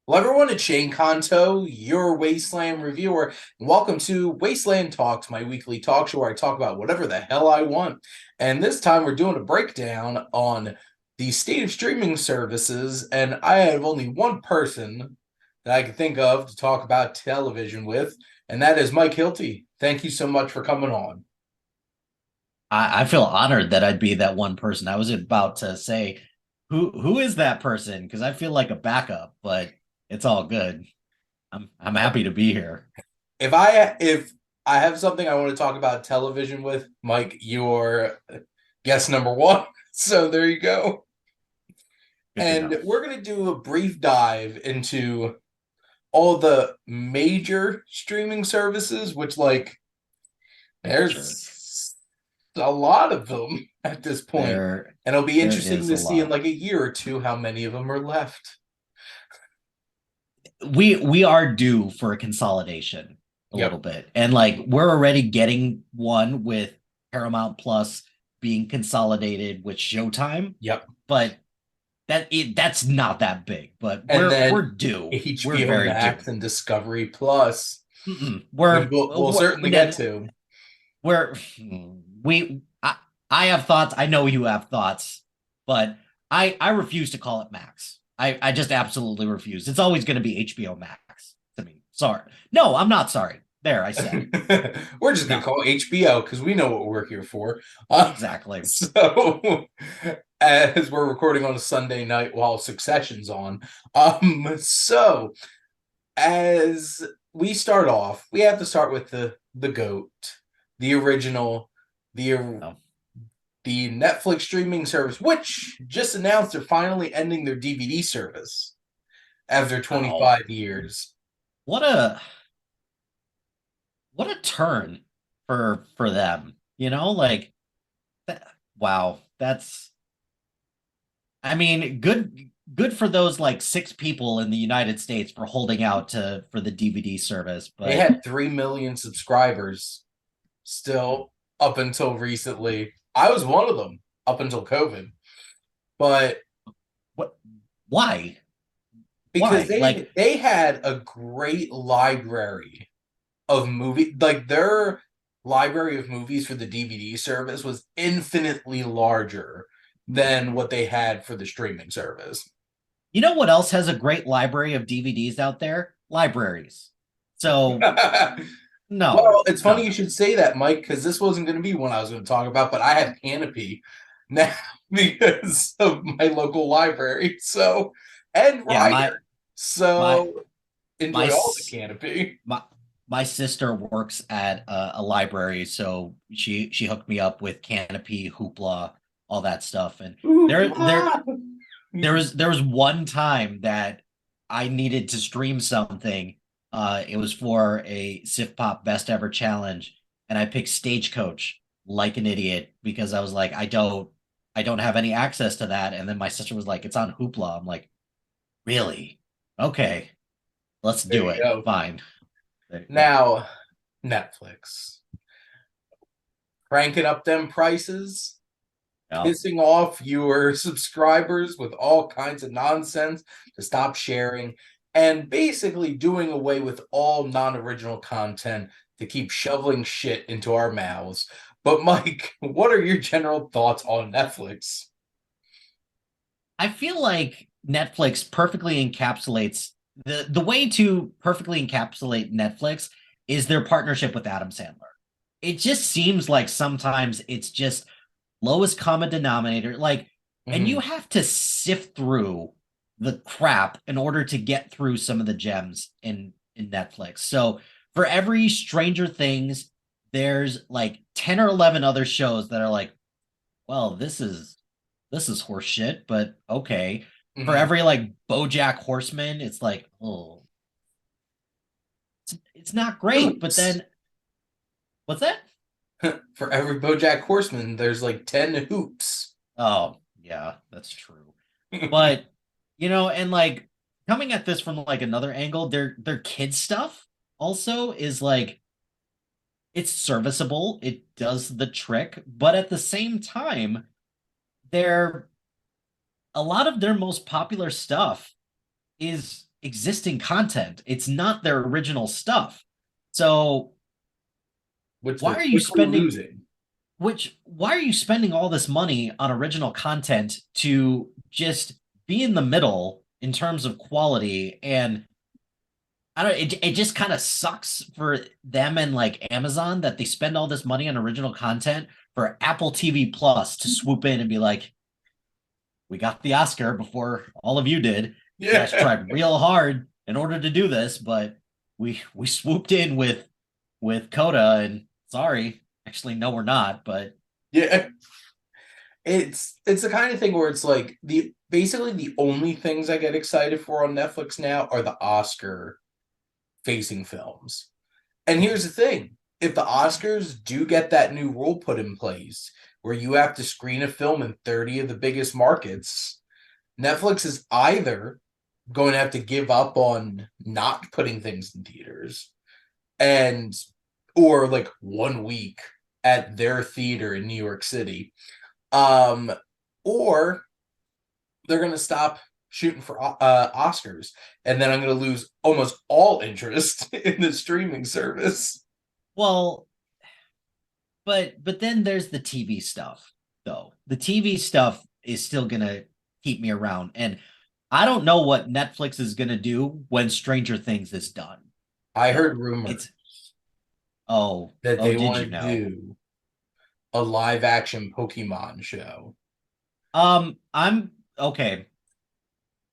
Hello, everyone. It's Shane Kanto, your Wasteland reviewer. And welcome to Wasteland Talks, my weekly talk show where I talk about whatever the hell I want. And this time we're doing a breakdown on the state of streaming services. And I have only one person that I can think of to talk about television with, and that is Mike Hilty. Thank you so much for coming on. I feel honored that I'd be that one person. I was about to say, who is that person? Because I feel like a backup, but it's all good. I'm happy to be here. If I have something I want to talk about television with, Mike, you're guest number one. So there you go. Good to know. And we're going to do a brief dive into all the major streaming services, which, like, Sure. there's a lot of them at this point. There And it'll be there interesting is a to see in lot. like a year or two how many of them are left. We are due for a consolidation a little Yep. bit. And like we're already getting one with Paramount Plus being consolidated with Showtime, Yep. but that's not that big, but And we're then due. We're HBO very due. Max and Discovery Plus, Mm-mm. which we'll certainly get to. we're we I have thoughts. I know you have thoughts, but I refuse to call it Max. I just absolutely refuse. It's always going to be HBO Max to me. Sorry. No, I'm not sorry. There, I said it. We're just gonna No, call it HBO because we know what we're here for. exactly. So, as we're recording on a Sunday night while Succession's on, so as we start off, we have to start with the goat, the original, the No. the Netflix streaming service, which just announced they're finally ending their DVD service after Wow. 25 years. What a what a turn for them. Like that, wow. That's I mean, good for those like six people in the United States for holding out to for the DVD service, They but had 3 million subscribers still up until recently. I was one of them up until COVID, but what why? because Why? they Like, they had a great library of movie, like their library of movies for the DVD service was infinitely larger than what they had for the streaming service. you know what else has a great library of DVDs out there? Libraries. So, no, Well, it's funny no. you should say that, Mike, because this wasn't going to be one I was going to talk about, but I have Canopy now because of my local library. So, and Yeah, Ryder. my So, my enjoy all the s- Canopy. my my sister works at a library, so she hooked me up with Canopy, Hoopla, all that stuff. And there there Hoopla! there was one time that I needed to stream something. It was for a SiftPop Best Ever Challenge, and I picked Stagecoach like an idiot because I was like, I don't have any access to that. And then my sister was like, it's on Hoopla. I'm like, really? Okay, let's There do you it. go. Fine. Yeah. Now, Netflix cranking up them prices, Yeah. pissing off your subscribers with all kinds of nonsense to stop sharing, and basically doing away with all non-original content to keep shoveling shit into our mouths. But Mike, what are your general thoughts on Netflix? I feel like Netflix perfectly encapsulates the way to perfectly encapsulate Netflix is their partnership with Adam Sandler. It just seems like sometimes it's just lowest common denominator. Like, and you Mhm. have to sift through the crap in order to get through some of the gems in Netflix. So for every Stranger Things, there's like 10 or 11 other shows that are like, well, this is horse shit, but okay. For Mhm. every like BoJack Horseman, it's like, oh, it's not great. But Hoops. then what's that? For every BoJack Horseman, there's like 10 hoops. Oh, yeah, that's true. But and like coming at this from like another angle, their kids stuff also is like it's serviceable. It does the trick, but at the same time, their a lot of their most popular stuff existing content. It's not their original stuff. So which why they're are you quickly spending losing. why are you spending all this money on original content to just be in the middle in terms of quality? And I don't it just kind of sucks for them and like Amazon that they spend all this money on original content for Apple TV Plus to swoop in and be like, we got the Oscar before all of you did. You guys Yeah. tried real hard in order to do this, but we swooped in with Coda, and sorry, actually no we're not, but Yeah. It's the kind of thing where it's like the only things I get excited for on Netflix now are the Oscar facing films. And here's the thing. If the Oscars do get that new rule put in place where you have to screen a film in 30 of the biggest markets, Netflix is either going to have to give up on not putting things in theaters and or like 1 week at their theater in New York City. Or they're going to stop shooting for Oscars, and then I'm going to lose almost all interest in the streaming service. well, but then there's the TV stuff though. The TV stuff is still gonna keep me around, and I don't know what Netflix is gonna do when Stranger Things is done. I heard Though rumors it's oh that oh, they did you want to know? do a live action Pokemon show. I'm okay.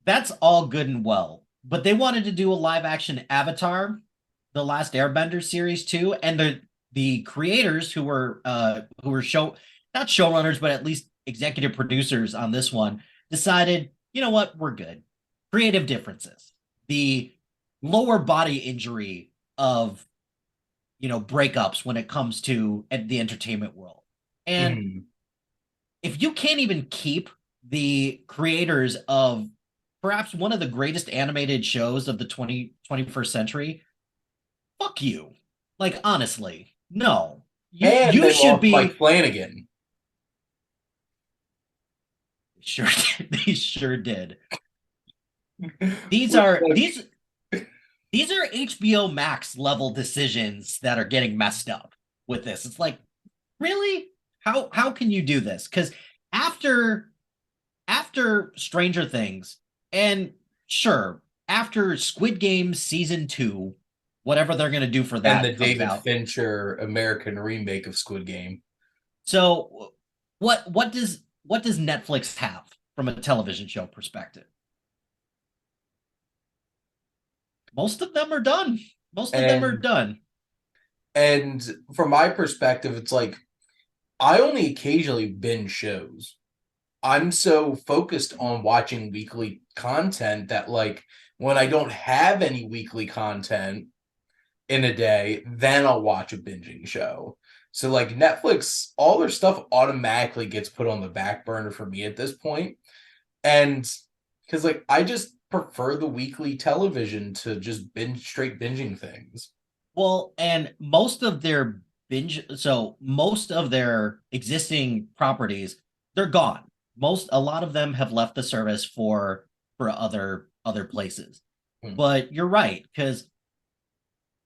That's all good and well, but they wanted to do a live action Avatar, the Last Airbender series too, and the creators who were show not showrunners but at least executive producers on this one decided, you know what, we're good. Creative differences. The lower body injury of breakups when it comes to the entertainment world. And Mm. if you can't even keep the creators of perhaps one of the greatest animated shows of the 21st century, fuck you. Like, honestly, no. And You they should lost Mike be Flanagan. sure they sure did. These Which, are like, these these are HBO Max level decisions that are getting messed up with this. It's like, really? How can you do this? Because after after Stranger Things, and sure, after Squid Game season 2, whatever they're going to do for and the that comes David out. Fincher American remake of Squid Game. So what does Netflix have from a television show perspective? Most of them are done. Most of them are And done. and from my perspective, it's like I only occasionally binge shows. I'm so focused on watching weekly content that like when I don't have any weekly content in a day, then I'll watch a binging show. So like Netflix, all their stuff automatically gets put on the back burner for me at this point. And because like I just prefer the weekly television to just binge straight binging things. Well, and most of their existing properties, they're gone. A lot of them have left the service for other places. Hmm. But you're right, because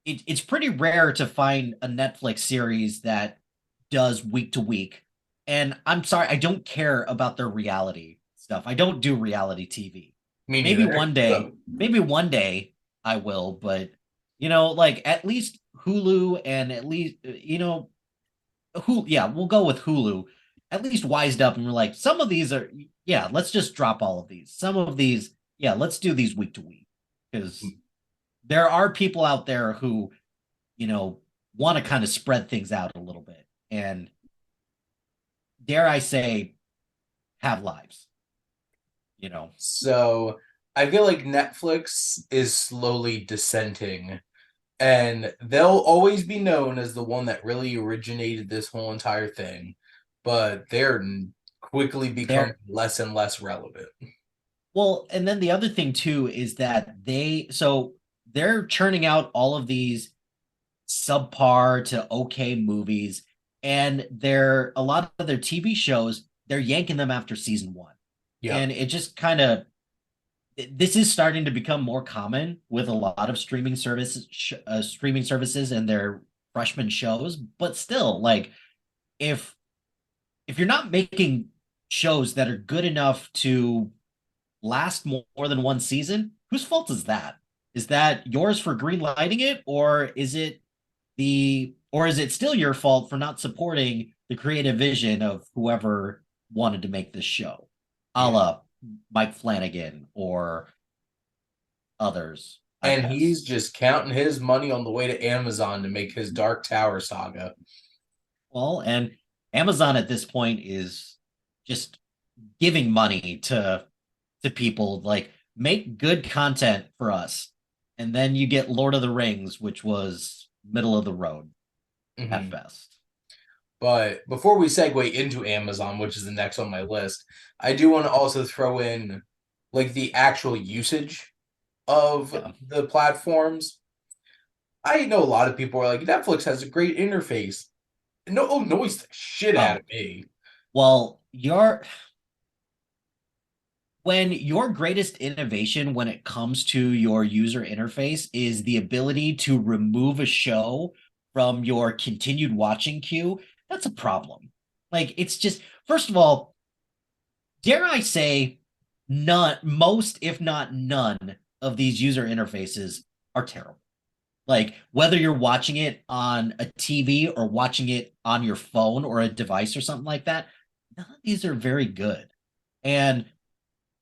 it's pretty rare to find a Netflix series that does week to week. And I'm sorry, I don't care about their reality stuff. I don't do reality TV. Me Maybe neither. one day, So, maybe one day I will, but like at least Hulu and at least yeah, we'll go with Hulu. At least wised up and we're like, some of these are yeah, let's just drop all of these. Some of these, yeah, let's do these week to week. Because there are people out there who, you know, want to kind of spread things out a little bit and dare I say, have lives, you know. so I feel like Netflix is slowly dissenting, and they'll always be known as the one that really originated this whole entire thing, but they're quickly becoming They're less and less relevant. well, and then the other thing too is that they're churning out all of these subpar to okay movies, and they're a lot of their TV shows, they're yanking them after season 1. Yeah. And it just kind of this is starting to become more common with a lot of streaming services and their freshman shows, but still, like, if you're not making shows that are good enough to last more than one season, whose fault is that? Is that yours for green lighting it, or is it still your fault for not supporting the creative vision of whoever wanted to make this show, a Yeah. la Mike Flanagan or others, I And guess. he's just counting his money on the way to Amazon to make his Dark Tower saga. Well, and Amazon at this point is just giving money to people, like, make good content for us. And then you get Lord of the Rings, which was middle of the road at Mhm. best. But before we segue into Amazon, which is the next on my list, I do want to also throw in like the actual usage of Yeah. the platforms. I know a lot of people are like, Netflix has a great interface. No, noise the shit out Oh, of me. well, when your greatest innovation when it comes to your user interface is the ability to remove a show from your continued watching queue, that's a problem. Like, it's just, first of all, dare I say, most, if not none, of these user interfaces are terrible. Like, whether you're watching it on a TV or watching it on your phone or a device or something like that, none of these are very good. And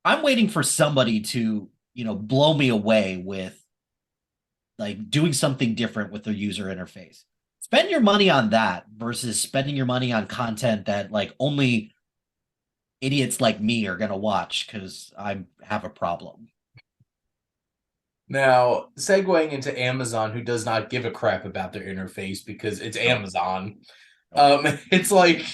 I'm waiting for somebody to, blow me away with, like, doing something different with their user interface. Spend your money on that versus spending your money on content that, like, only idiots like me are gonna watch because I have a problem. Now, segueing into Amazon, who does not give a crap about their interface because it's Nope. Amazon. Nope. It's like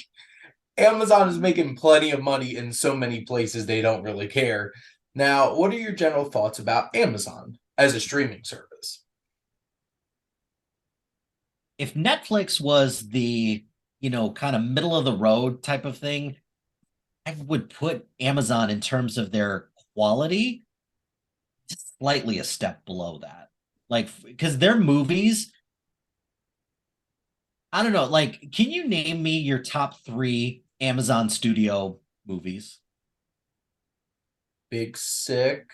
Amazon is making plenty of money in so many places they don't really care. Now, what are your general thoughts about Amazon as a streaming service? If Netflix was the, kind of middle of the road type of thing, I would put Amazon in terms of their quality just slightly a step below that. Like, because their movies, I don't know, like, can you name me your top three Amazon Studio movies? Big Sick.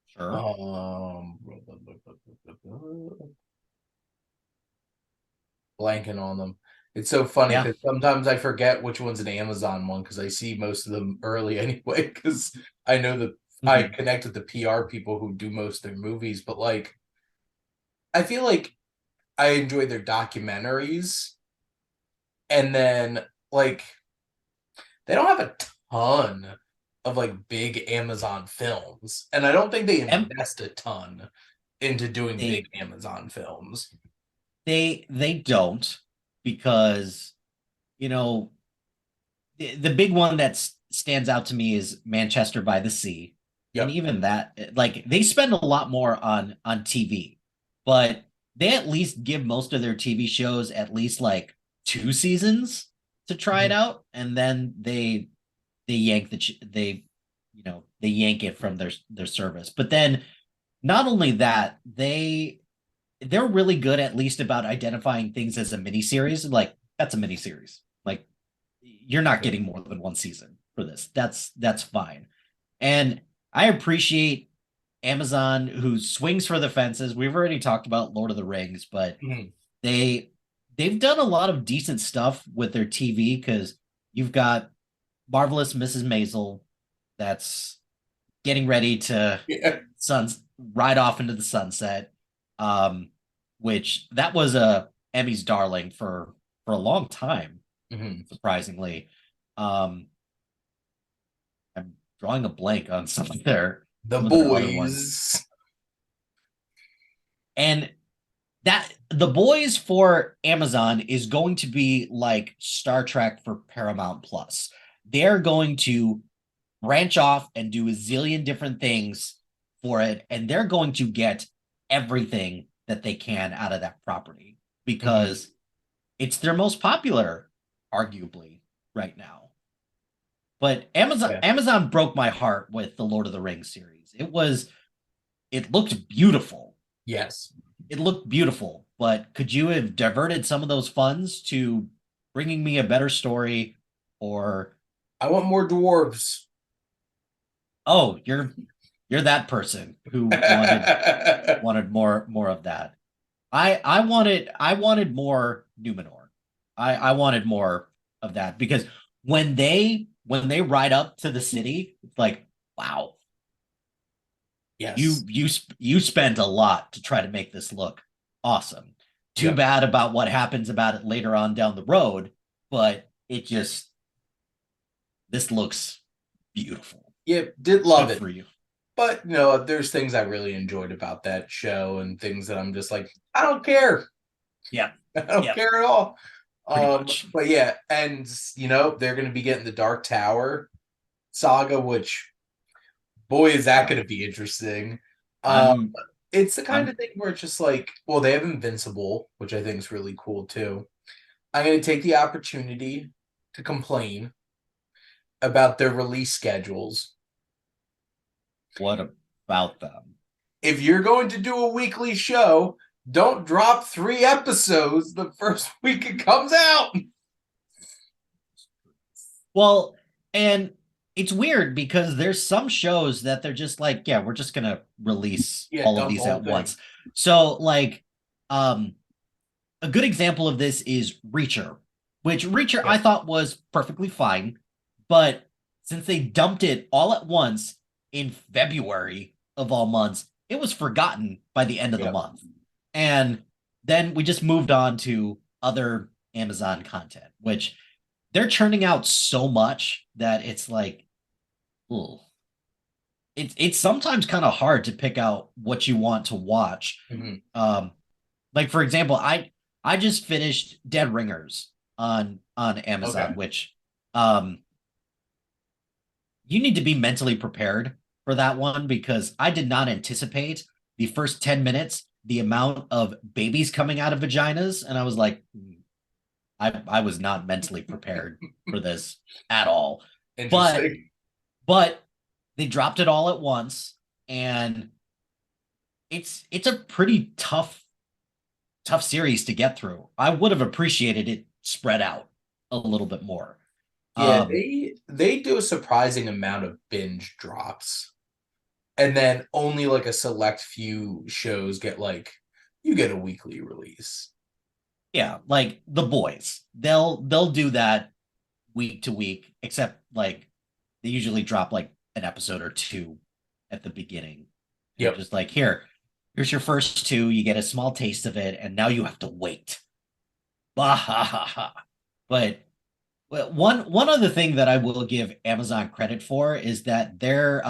Sure. Um, Blanking on them. It's so funny Yeah. because sometimes I forget which one's an Amazon one because I see most of them early anyway. Because I know that I Mhm. connect with the PR people who do most of their movies, but like I feel like I enjoy their documentaries, and then like they don't have a ton of like big Amazon films, and I don't think they Em- invest a ton into doing big They Amazon films. they don't, because, you know the big one that stands out to me is Manchester by the Sea. And Yep. even that, like, they spend a lot more on TV, but they at least give most of their TV shows at least like two seasons to try it Mhm. out, and then they yank they yank it from their service. But then, not only that, they're really good at least about identifying things as a miniseries. Like, that's a miniseries. Like, you're not getting more than one season for this. That's fine. And I appreciate Amazon, who swings for the fences. We've already talked about Lord of the Rings, but Mhm. they they've done a lot of decent stuff with their TV, because you've got Marvelous Mrs. Maisel that's getting ready to Yeah. suns ride off into the sunset. Um, which, that was a Emmy's darling for a long time, Mhm. surprisingly. Um, I'm drawing a blank on The some of their other ones. Boys. And that The Boys for Amazon is going to be like Star Trek for Paramount Plus. They're going to branch off and do a zillion different things for it, and they're going to get everything that they can out of that property Mhm. because it's their most popular, arguably, right now. But Amazon Yeah. Amazon broke my heart with the Lord of the Rings series. It looked beautiful. Yes. It looked beautiful, but could you have diverted some of those funds to bringing me a better story? Or I want more dwarves. oh, you're that person who wanted more of that. I wanted more Numenor. I wanted more of that because when they ride up to the city, it's like, wow, Yes. you spent a lot to try to make this look awesome. Too Yep. bad about what happens about it later on down the road, but this looks beautiful. Yep. Did love Good it. for you. But there's things I really enjoyed about that show and things that I'm just like, I don't care. Yeah, I don't yeah, care at all. pretty much. But yeah, and they're gonna be getting the Dark Tower saga, which boy is that Yeah. gonna be interesting. Um, I'm it's the kind I'm of thing where it's just like, well, they have Invincible, which I think is really cool too. I'm gonna take the opportunity to complain about their release schedules. what about them? If you're going to do a weekly show, don't drop 3 episodes the first week it comes out. Well, and it's weird because there's some shows that they're just like, yeah, we're just gonna release Yeah, all of dump the these whole at thing. once. So, like, um, a good example of this is Reacher, which Reacher I Yep. thought was perfectly fine, but since they dumped it all at once in February of all months, it was forgotten by the end of the Yep. month. And then we just moved on to other Amazon content, which they're churning out so much that it's like, ooh, it's sometimes kind of hard to pick out what you want to watch. Mhm. Like for example, I just finished Dead Ringers on Okay. Amazon, which um you need to be mentally prepared for that one because I did not anticipate the first 10 minutes the amount of babies coming out of vaginas, and I was like, I was not mentally prepared for this at all. But Interesting. but they dropped it all at once, and it's a pretty tough series to get through. I would have appreciated it spread out a little bit more. Yeah, Um, they do a surprising amount of binge drops. And then only like a select few shows get like you get a weekly release. yeah, like The Boys. They'll do that week to week, except like they usually drop like an episode or two at the beginning. And Yep. just like, here's your first two, you get a small taste of it, and now you have to wait. Bah, ha, ha, ha. But one other thing that I will give Amazon credit for is that their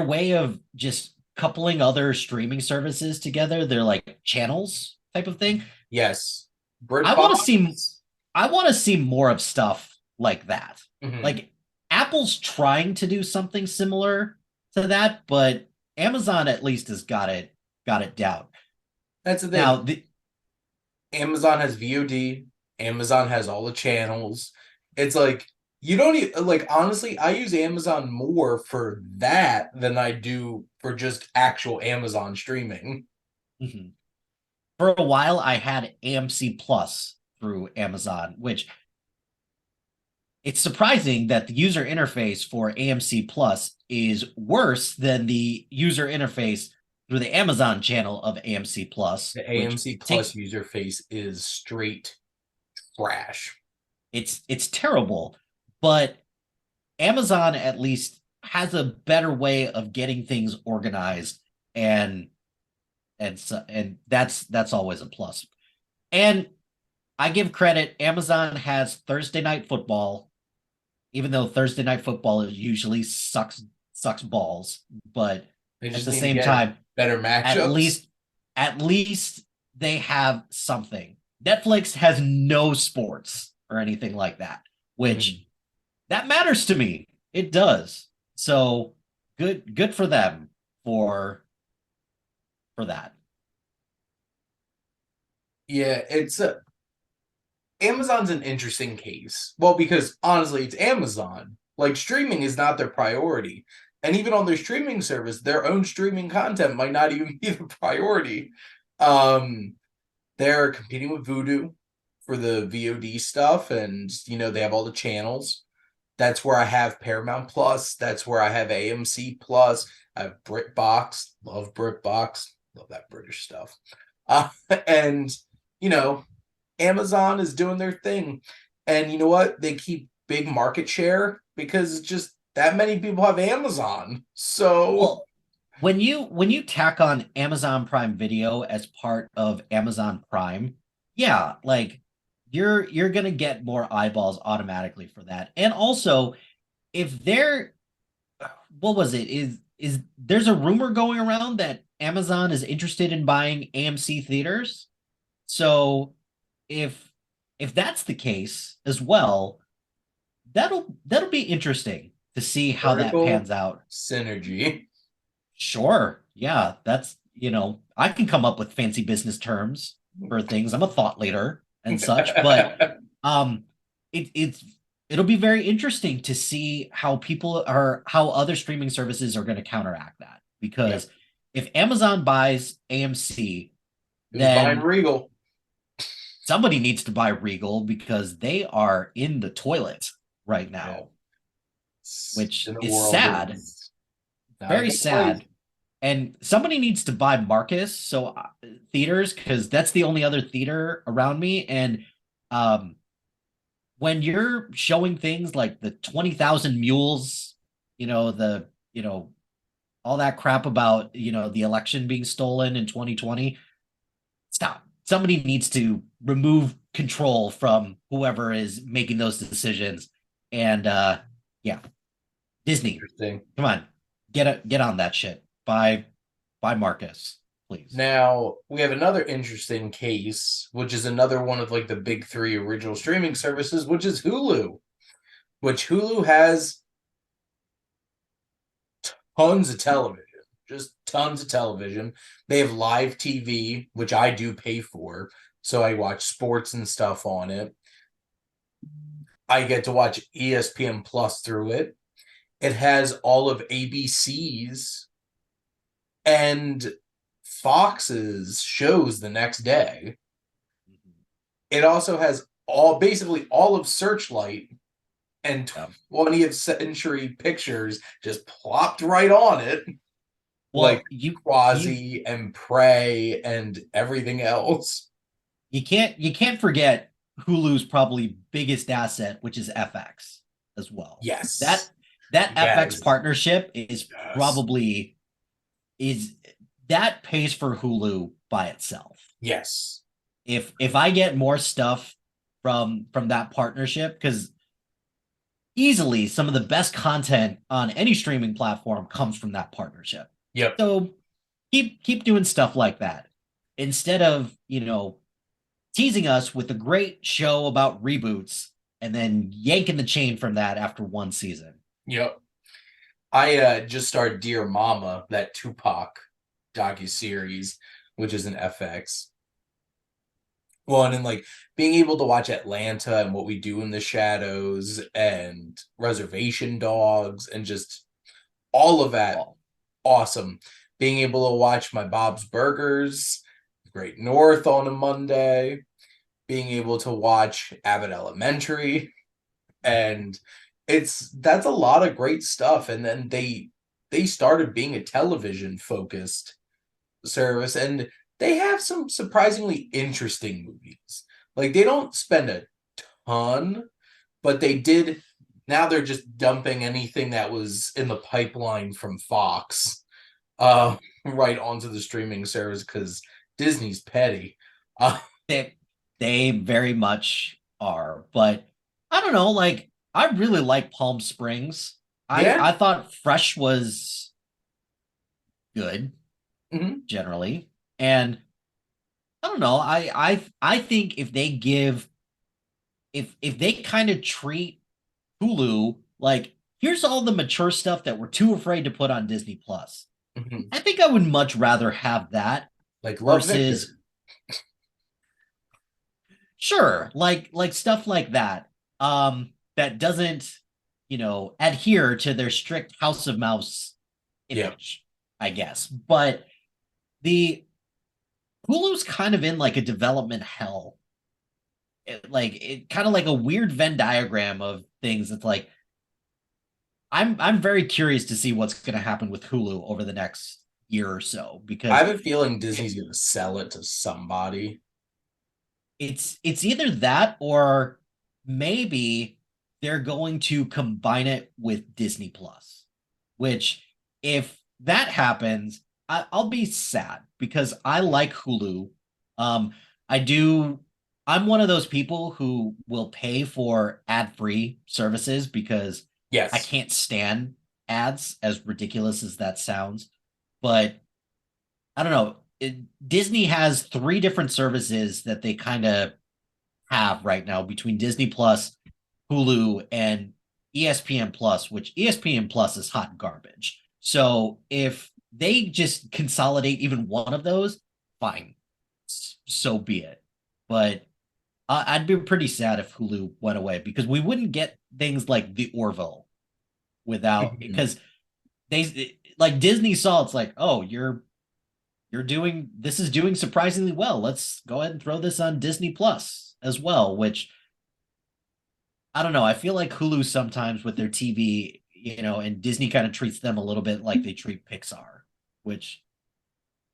way of just coupling other streaming services together, they're like channels type of thing. Yes. I want to see BritBox. I want to see more of stuff like that. Mhm. Like Apple's trying to do something similar to that, but Amazon at least has got it down. That's the thing. Now, Amazon has VOD. Amazon has all the channels. It's like you don't even like honestly, I use Amazon more for that than I do for just actual Amazon streaming. mhm. For a while I had AMC Plus through Amazon, which it's surprising that the user interface for AMC Plus is worse than the user interface through the Amazon channel of AMC Plus, The which AMC takes Plus user face is straight trash. it's terrible, but Amazon at least has a better way of getting things organized, and and that's always a plus. And I give credit, Amazon has Thursday night football, even though Thursday night football usually sucks balls, but They at just the need to same get time, better at matchups. least at least they have something. Netflix has no sports or anything like that, which Mhm. that matters to me. It does. So good for them for that. Yeah, it's Amazon's an interesting case. Well, because honestly, it's Amazon. Like, streaming is not their priority. And even on their streaming service, their own streaming content might not even be the priority. Um, they're competing with Vudu for the VOD stuff, and they have all the channels. That's where I have Paramount Plus. That's where I have AMC Plus. I have BritBox. Love BritBox. Love that British stuff. And you know, Amazon is doing their thing. And you know what? They keep big market share because just that many people have Amazon. So Well, when you tack on Amazon Prime Video as part of Amazon Prime, yeah, like you're gonna get more eyeballs automatically for that. And also, if they're what was it? Is there's a rumor going around that Amazon is interested in buying AMC theaters? So if if that's the case as well, that'll be interesting to see how that vertical pans out. synergy. Sure. Yeah, that's, I can come up with fancy business terms for things. I'm a thought leader and such, but um it'll be very interesting to see how other streaming services are going to counteract that. Yep. Because if Amazon buys AMC, Who's buying then Regal? somebody needs to buy Regal because they are in the toilet right Yeah. now, which In the is world sad, is not a very good place. sad. And somebody needs to buy Marcus, so theaters, because that's the only other theater around me. And um, when you're showing things like the 20,000 mules, the all that crap about the election being stolen in 2020, stop. Somebody needs to remove control from whoever is making those decisions. And yeah, Disney, Interesting. come on, get on that shit. Buy Marcus, please. Now, we have another interesting case, which is another one of like the big three original streaming services, which is Hulu, which Hulu has tons of television, just tons of television. They have live TV, which I do pay for, so I watch sports and stuff on it. I get to watch ESPN Plus through it. It has all of ABC's and Fox's shows the next day. It also has basically all of Searchlight and 20th Century Pictures just plopped right on it. Well, like Quasi and Prey and everything else. You can't forget Hulu's probably biggest asset, which is FX as well. Yes. That FX partnership is probably that pays for Hulu by itself. Yes. If I get more stuff from that partnership, because easily some of the best content on any streaming platform comes from that partnership. Yep. So keep doing stuff like that instead of teasing us with a great show about reboots and then yanking the chain from that after one season. Yep. I just started Dear Mama, that Tupac docuseries, which is an FX one, and like being able to watch Atlanta and What We Do in the Shadows and Reservation Dogs and just all of that. Awesome. Being able to watch My Bob's Burgers, Great North on a Monday, being able to watch Abbott Elementary, and that's a lot of great stuff. And then they started being a television focused service, and they have some surprisingly interesting movies. Like, they don't spend a ton, but they did. Now they're just dumping anything that was in the pipeline from Fox right onto the streaming service because Disney's petty. They very much are, but I don't know. Like, I really like Palm Springs. I thought Fresh was good generally, and I don't know. I think if they kind of treat Hulu like, here's all the mature stuff that we're too afraid to put on Disney Plus. I think I would much rather have that like versus Sure, like stuff like that. That doesn't, adhere to their strict House of Mouse Yeah. image, I guess. But the Hulu's kind of in like a development hell. It kind of like a weird Venn diagram of things. It's like I'm very curious to see what's going to happen with Hulu over the next year or so I because have a feeling Disney's going to sell it to somebody. it's either that or maybe they're going to combine it with Disney Plus, which if that happens, I'll be sad because I like Hulu. Um, I do. I'm one of those people who will pay for ad-free services because I Yes. can't stand ads, as ridiculous as that sounds. But I don't know. Disney has three different services that they kind of have right now between Disney Plus, Hulu, and ESPN Plus, which ESPN Plus is hot garbage. So if they just consolidate even one of those, fine, so be it. But I'd be pretty sad if Hulu went away because we wouldn't get things like the Orville without because they like Disney saw it's like, oh, you're doing this is doing surprisingly well. Let's go ahead and throw this on Disney Plus as well, which I don't know. I feel like Hulu sometimes with their TV, and Disney kind of treats them a little bit like they treat Pixar, which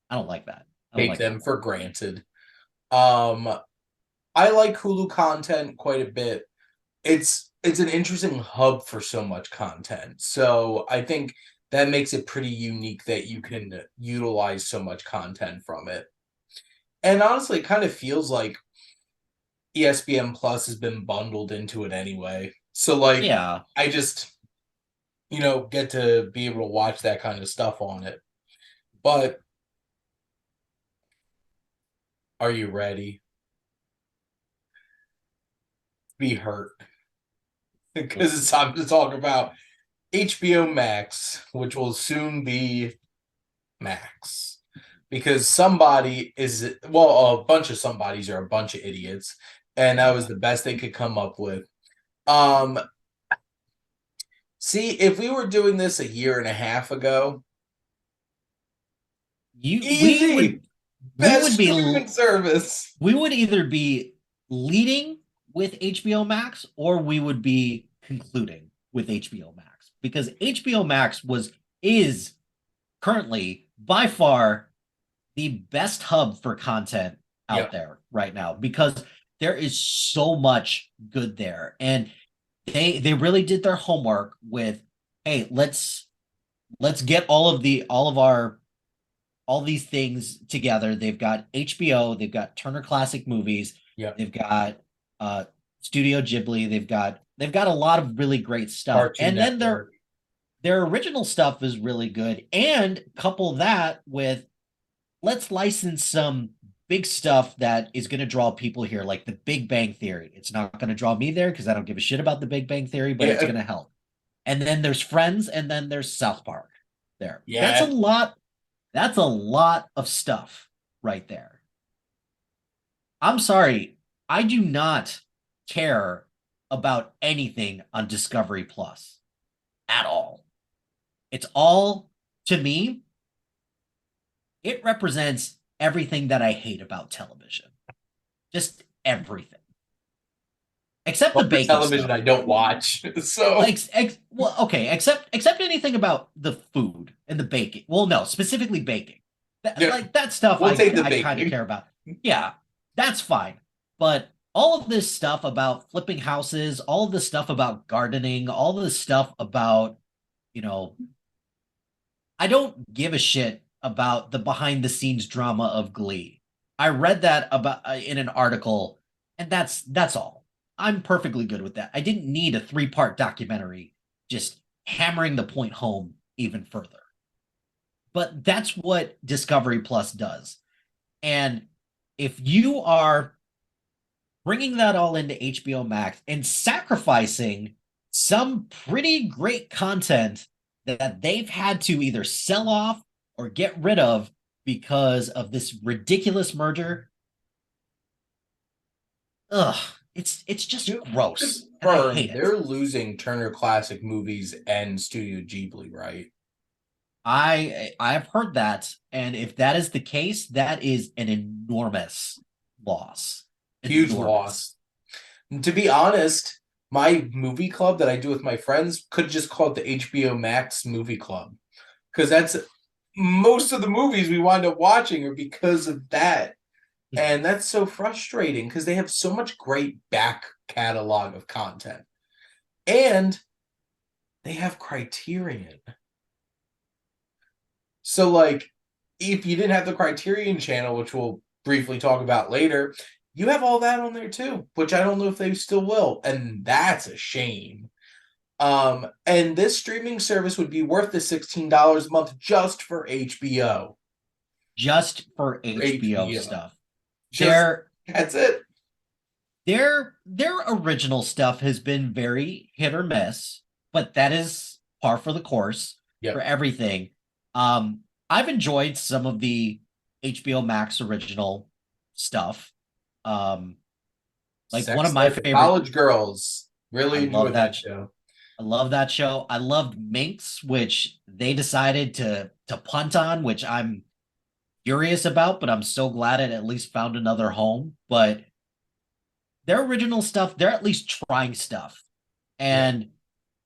I don't like that. I don't Take like them that for one. granted. Um, I like Hulu content quite a bit. It's an interesting hub for so much content. So I think that makes it pretty unique that you can utilize so much content from it. And honestly, it kind of feels like ESPN Plus has been bundled into it anyway. So like Yeah. I just, get to be able to watch that kind of stuff on it. But are you ready? Be hurt. Because it's time to talk about HBO Max, which will soon be Max. Because somebody is, well, a bunch of somebodies are a bunch of idiots. And that was Yeah. the best they could come up with. Um, See, if we were doing this a year and a half ago, You easy, we best would be streaming service. we would either be leading with HBO Max or we would be concluding with HBO Max because HBO Max is currently by far the best hub for content out Yep. there right now because there is so much good there and they really did their homework with hey let's get all these things together. They've got HBO, they've got Turner Classic Movies, Yep. they've got Studio Ghibli, they've got a lot of really great stuff. Cartoon And then their Network. their original stuff is really good. And couple that with let's license some big stuff that is going to draw people here, like the Big Bang Theory. It's not going to draw me there because I don't give a shit about the Big Bang Theory, but it's Yeah. going to help. And then there's Friends, and then there's South Park there. That's a Yeah. lot. That's a lot of stuff right there. I'm sorry. I do not care about anything on Discovery Plus at all. It's all, to me, it represents everything that I hate about television. Just everything. Except the Well, for baking television, stuff. I don't watch. So, Well, okay, except anything about the food and the baking. Well, no, specifically baking. yeah, Like that stuff we'll take the I kind of baking. care about. Yeah, that's fine. But all of this stuff about flipping houses, all of this stuff about gardening, all of this stuff about, you know, I don't give a shit about the behind the scenes drama of Glee. I read that about in an article, and that's all. I'm perfectly good with that. I didn't need a three-part documentary just hammering the point home even further. But that's what Discovery Plus does. And if you are bringing that all into HBO Max and sacrificing some pretty great content that they've had to either sell off or get rid of because of this ridiculous merger, Ugh, it's just To gross, and I confirm, hate it. they're losing Turner Classic Movies and Studio Ghibli, right? I've heard that, and if that is the case, that is an enormous loss. Huge Enormous. loss. And to be honest, my movie club that I do with my friends could just call it the HBO Max Movie Club, because that's most of the movies we wind up watching are because of that. And that's so frustrating because they have so much great back catalog of content. And they have Criterion. So, like, if you didn't have the Criterion channel, which we'll briefly talk about later, you have all that on there too, which I don't know if they still will. And that's a shame. And this streaming service would be worth the $16 a month just for HBO. Just for HBO HBO. stuff. Just Their that's it. their original stuff has been very hit or miss, but that is par for the course for Yep. everything. I've enjoyed some of the HBO Max original stuff. Um, like one of Sex my Life of favorite. College Girls. I Really love enjoyed that. that show. I love that show. I loved Minx, which they decided to punt on, which I'm furious about, but I'm so glad it at least found another home. But their original stuff, they're at least trying stuff. Yeah. And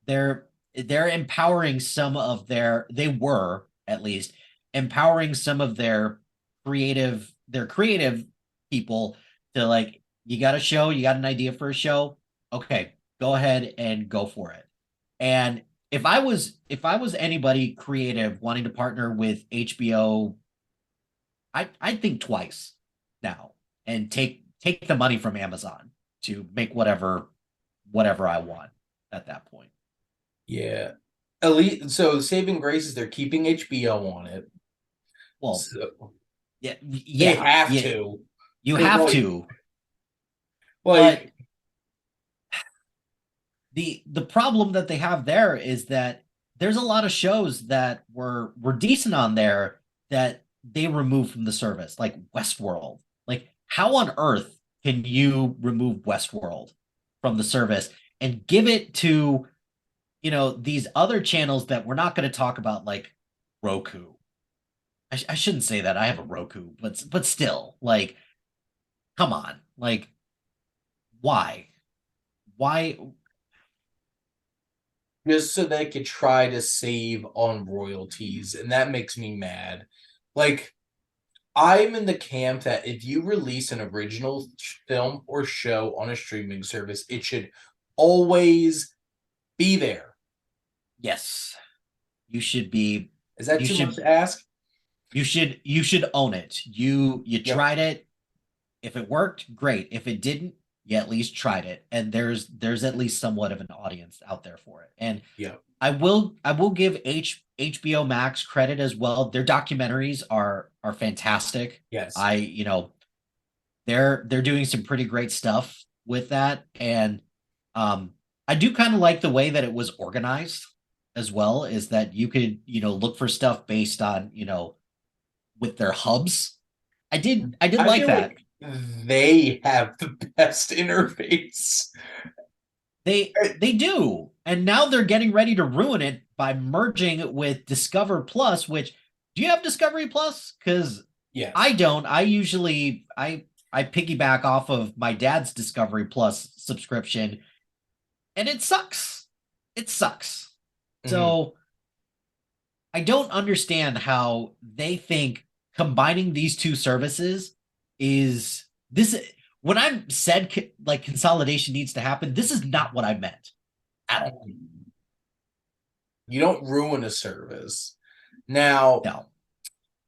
they're they're empowering some of they were at least empowering some of their creative people to like, you got a show, you got an idea for a show, okay, go ahead and go for it. And if I was anybody creative wanting to partner with HBO, I'd think twice now and take the money from Amazon to make whatever I want at that point. Yeah. Elite. So Saving Grace is they're keeping HBO on it. Well, So yeah, they yeah, have yeah, to. you Because have to, but like the problem that they have there is that there's a lot of shows that were decent on there that they removed from the service, like Westworld. Like, how on earth can you remove Westworld from the service and give it to, these other channels that we're not going to talk about, like Roku? I shouldn't say that. I have a Roku, but still, like, come on, like, why? Why? just so they could try to save on royalties, and that makes me mad. Like I'm in the camp that if you release an original film or show on a streaming service, it should always be there. Yes, you should be. Is that You too much should. to ask? You should own it. You Yep. tried it. If it worked, great. If it didn't, you at least tried it, and there's at least somewhat of an audience out there for it. And Yep. I will give HBO Max credit as well. Their documentaries are fantastic. Yes. They're doing some pretty great stuff with that, and um, I do kind of like the way that it was organized as well. Is that you could look for stuff based on with their hubs. I did I like feel that. like they have the best interface. They do. And now they're getting ready to ruin it by merging it with Discover Plus, which, do you have Discovery Plus? Cuz I Yes. don't. I usually I piggyback off of my dad's Discovery Plus subscription, and it sucks. It sucks. Mhm. So I don't understand how they think combining these two services is this. When I said like consolidation needs to happen, this is not what I meant at all. You don't ruin a service. Now, No.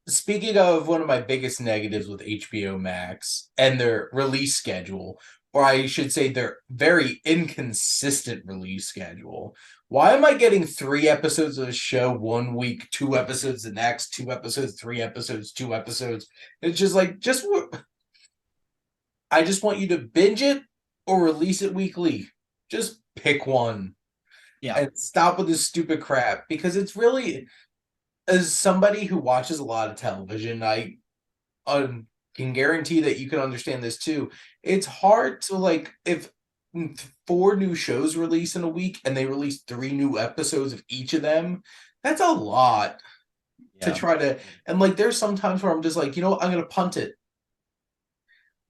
speaking of one of my biggest negatives with HBO Max and their release schedule, or I should say their very inconsistent release schedule. Why am I getting 3 episodes of a show one week, 2 episodes the next, 2 episodes, 3 episodes, 2 episodes? It's just like, I just want you to binge it or release it weekly. Just pick one Yeah. and stop with this stupid crap because it's really, as somebody who watches a lot of television, I can guarantee that you can understand this too. It's hard to like if 4 new shows release in a week and they release 3 new episodes of each of them. That's a lot to Yeah. try to. And like, there's sometimes where I'm just like, you know what, I'm gonna punt it.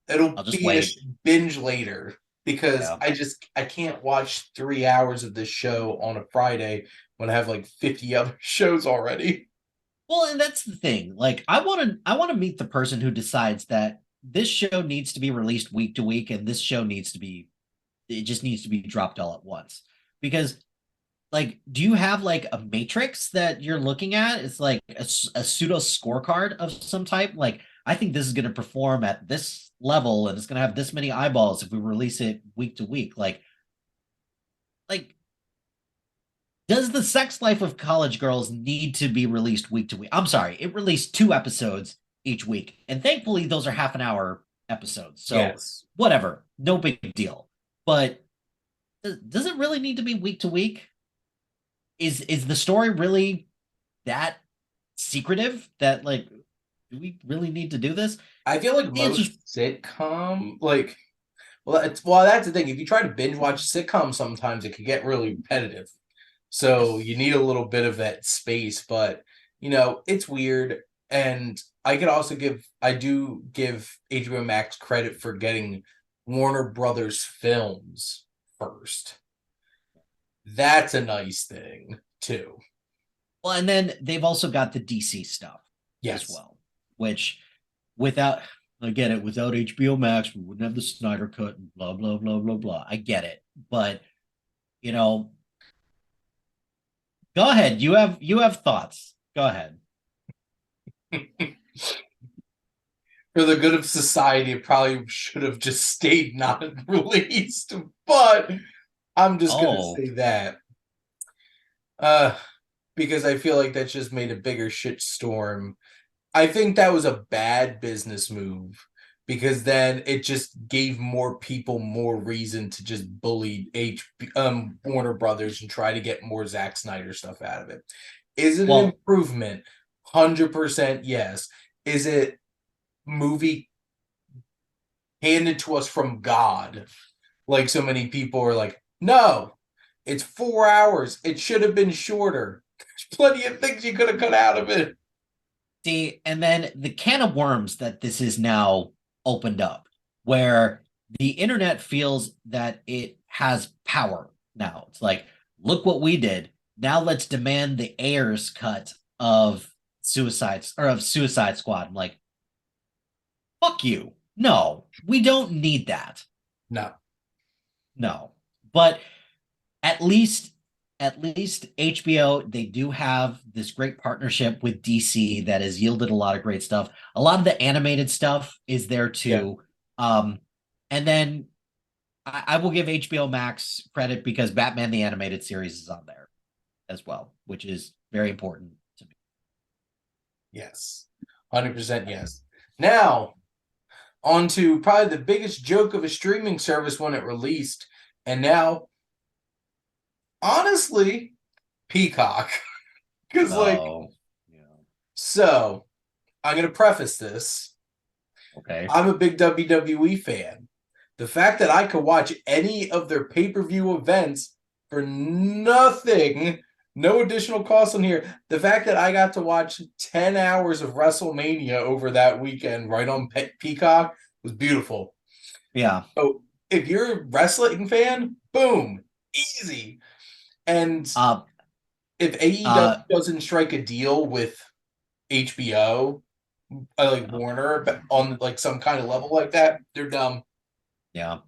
It'll I'll just be a wait. binge later because Yeah. I can't watch 3 hours of this show on a Friday when I have like 50 other shows already. Well, and that's the thing. Like, I want to meet the person who decides that this show needs to be released week to week, and this show needs to be, it just needs to be dropped all at once. Because, like, do you have like a matrix that you're looking at? It's like a pseudo scorecard of some type. Like, I think this is going to perform at this level, and it's going to have this many eyeballs if we release it week to week. Like does the sex life of college girls need to be released week to week? I'm sorry, it released 2 episodes each week, and thankfully those are half an hour episodes. So Yes. whatever, no big deal. But does it really need to be week to week? Is the story really that secretive that like do we really need to do this? I feel like The answer's most sitcom, like, well, that's the thing. If you try to binge watch sitcoms, sometimes it can get really repetitive. So you yes. need a little bit of that space, but it's weird. And I do give HBO Max credit for getting Warner Brothers films first. That's a nice thing too. Well, and then they've also got the DC stuff as Yes. well, which without I get it, without HBO Max, we wouldn't have the Snyder cut and blah blah blah blah blah. I get it. But you know, go ahead. You have thoughts. Go ahead. For the good of society, it probably should have just stayed not released. But I'm just gonna Oh, say that. Uh because I feel like that just made a bigger shitstorm. I think that was a bad business move because then it just gave more people more reason to just bully Warner Brothers and try to get more Zack Snyder stuff out of it. Is it an well, improvement? 100% yes. Is it movie handed to us from God? Like so many people are like, no, it's 4 hours. It should have been shorter. There's plenty of things you could have cut out of it. see, and then the can of worms that this is now opened up, where the internet feels that it has power now. It's like, look what we did. Now let's demand the Ayers cut of Suicide Squad. I'm like, fuck you. No, we don't need that. No. No. But at least HBO, they do have this great partnership with DC that has yielded a lot of great stuff. A lot of the animated stuff is there Yeah. too. And then I will give HBO Max credit because Batman the Animated Series is on there as well, which is very important to me. Yes. 100% yes. Now, on to probably the biggest joke of a streaming service when it released. And now, honestly, Peacock. Because, like, Oh, yeah. so I'm going to preface this. Okay. I'm a big WWE fan. The fact that I could watch any of their pay per view events for nothing, no additional cost on here. The fact that I got to watch 10 hours of WrestleMania over that weekend right on Peacock was beautiful. Yeah. So if you're a wrestling fan, boom, easy. And Uh, if AEW uh, doesn't strike a deal with HBO, like yeah. Warner, but on like some kind of level like that, they're dumb. Yeah.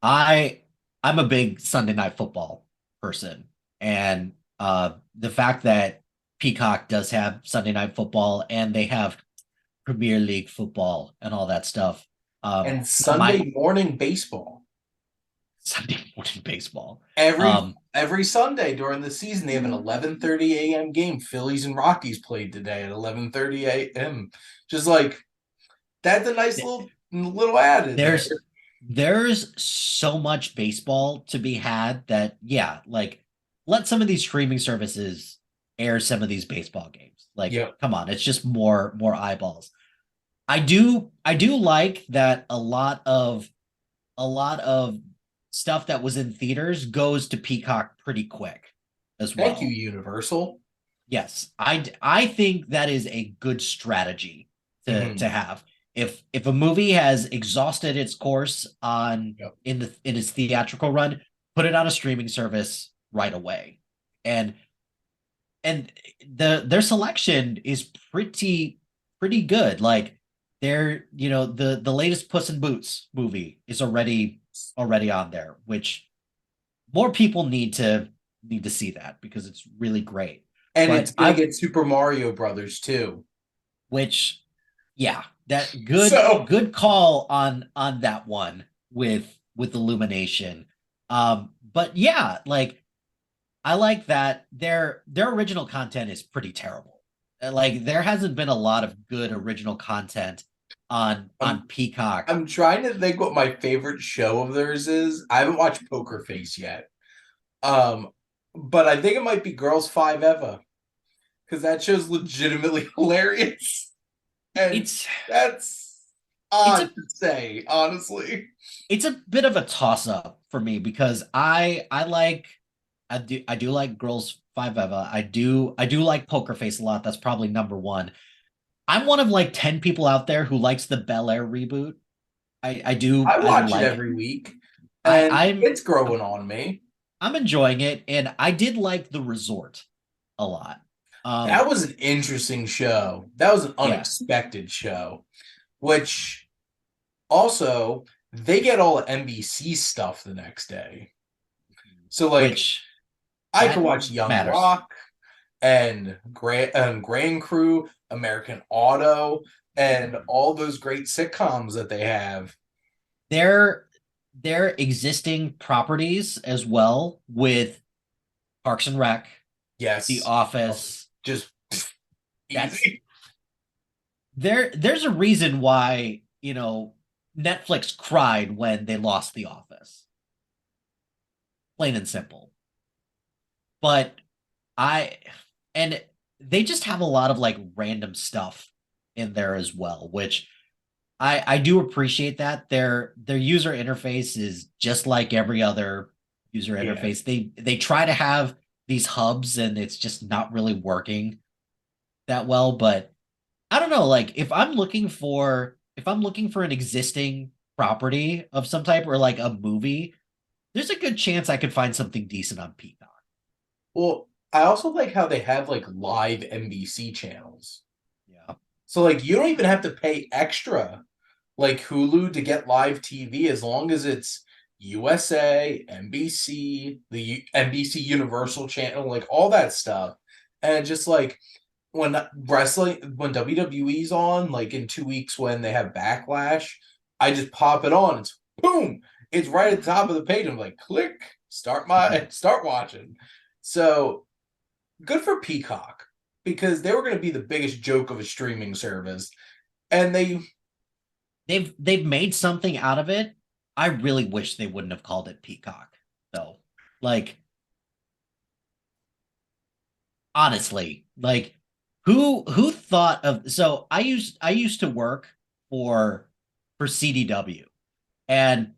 I I'm a big Sunday night football person, and the fact that Peacock does have Sunday night football and they have Premier League football and all that stuff. And My Sunday morning baseball. Sunday morning baseball. Every Um, every Sunday during the season, they have an 11:30 a.m. game. Phillies and Rockies played today at 11:30 a.m. Just like that's a nice little added there. there's so much baseball to be had that yeah, like let some of these streaming services air some of these baseball games. Like, Yep. come on, it's just more eyeballs. I do like that a lot of stuff that was in theaters goes to Peacock pretty quick as Thank you, well. Universal. Yes, I think that is a good strategy to Mhm. have. If a movie has exhausted its course on Yep. in its theatrical run, put it on a streaming service right away. And their selection is pretty good. Like the latest Puss in Boots movie is already on there, which more people need to see that because it's really great. And it's But gonna I get Super Mario Brothers too. which yeah, that So good call on that one with Illumination. But yeah, like I like that their original content is pretty terrible. Like there hasn't been a lot of good original content on I'm Peacock. I'm trying to think what my favorite show of theirs is. I haven't watched Poker Face yet. Um, but I think it might be Girls Five Eva because that show's legitimately hilarious, and It's that's it's odd a to say, honestly. it's a bit of a toss up for me because I do like Girls Five Eva. I do like Poker Face a lot. That's probably number one. I'm one of like 10 people out there who likes the Bel Air reboot. I I do watch it like it. every week, I and I'm it's growing on me. I'm enjoying it, and I did like the resort a lot. That was an interesting show. That was an Yeah, unexpected show, which also they get all the NBC stuff the next day. So like which I could that watch Young matters. Rock and Grand Crew, American Auto, and all those great sitcoms that they have. Their their existing properties as well with Parks and Rec, The Yes, oh, Office. just That's easy. there's a reason why, Netflix cried when they lost The Office. Plain and simple. But I and they just have a lot of like random stuff in there as well, which I do appreciate that. Their user interface is just like every other user Yeah. interface. They try to have these hubs and it's just not really working that well, but I don't know, like if I'm looking for an existing property of some type or like a movie, there's a good chance I could find something decent on Peacock. Well, I also like how they have like live NBC channels. Yeah. So like you don't even have to pay extra like Hulu to get live TV as long as it's USA, NBC, the NBC Universal channel, like all that stuff. And just like when WWE's on, like in 2 weeks when they have Backlash, I just pop it on. It's boom. It's right at the top of the page. I'm like, click, start watching. So good for Peacock because they were going to be the biggest joke of a streaming service, and they They've made something out of it. I really wish they wouldn't have called it Peacock, though. Like, honestly, like who thought of so I used to work for CDW, and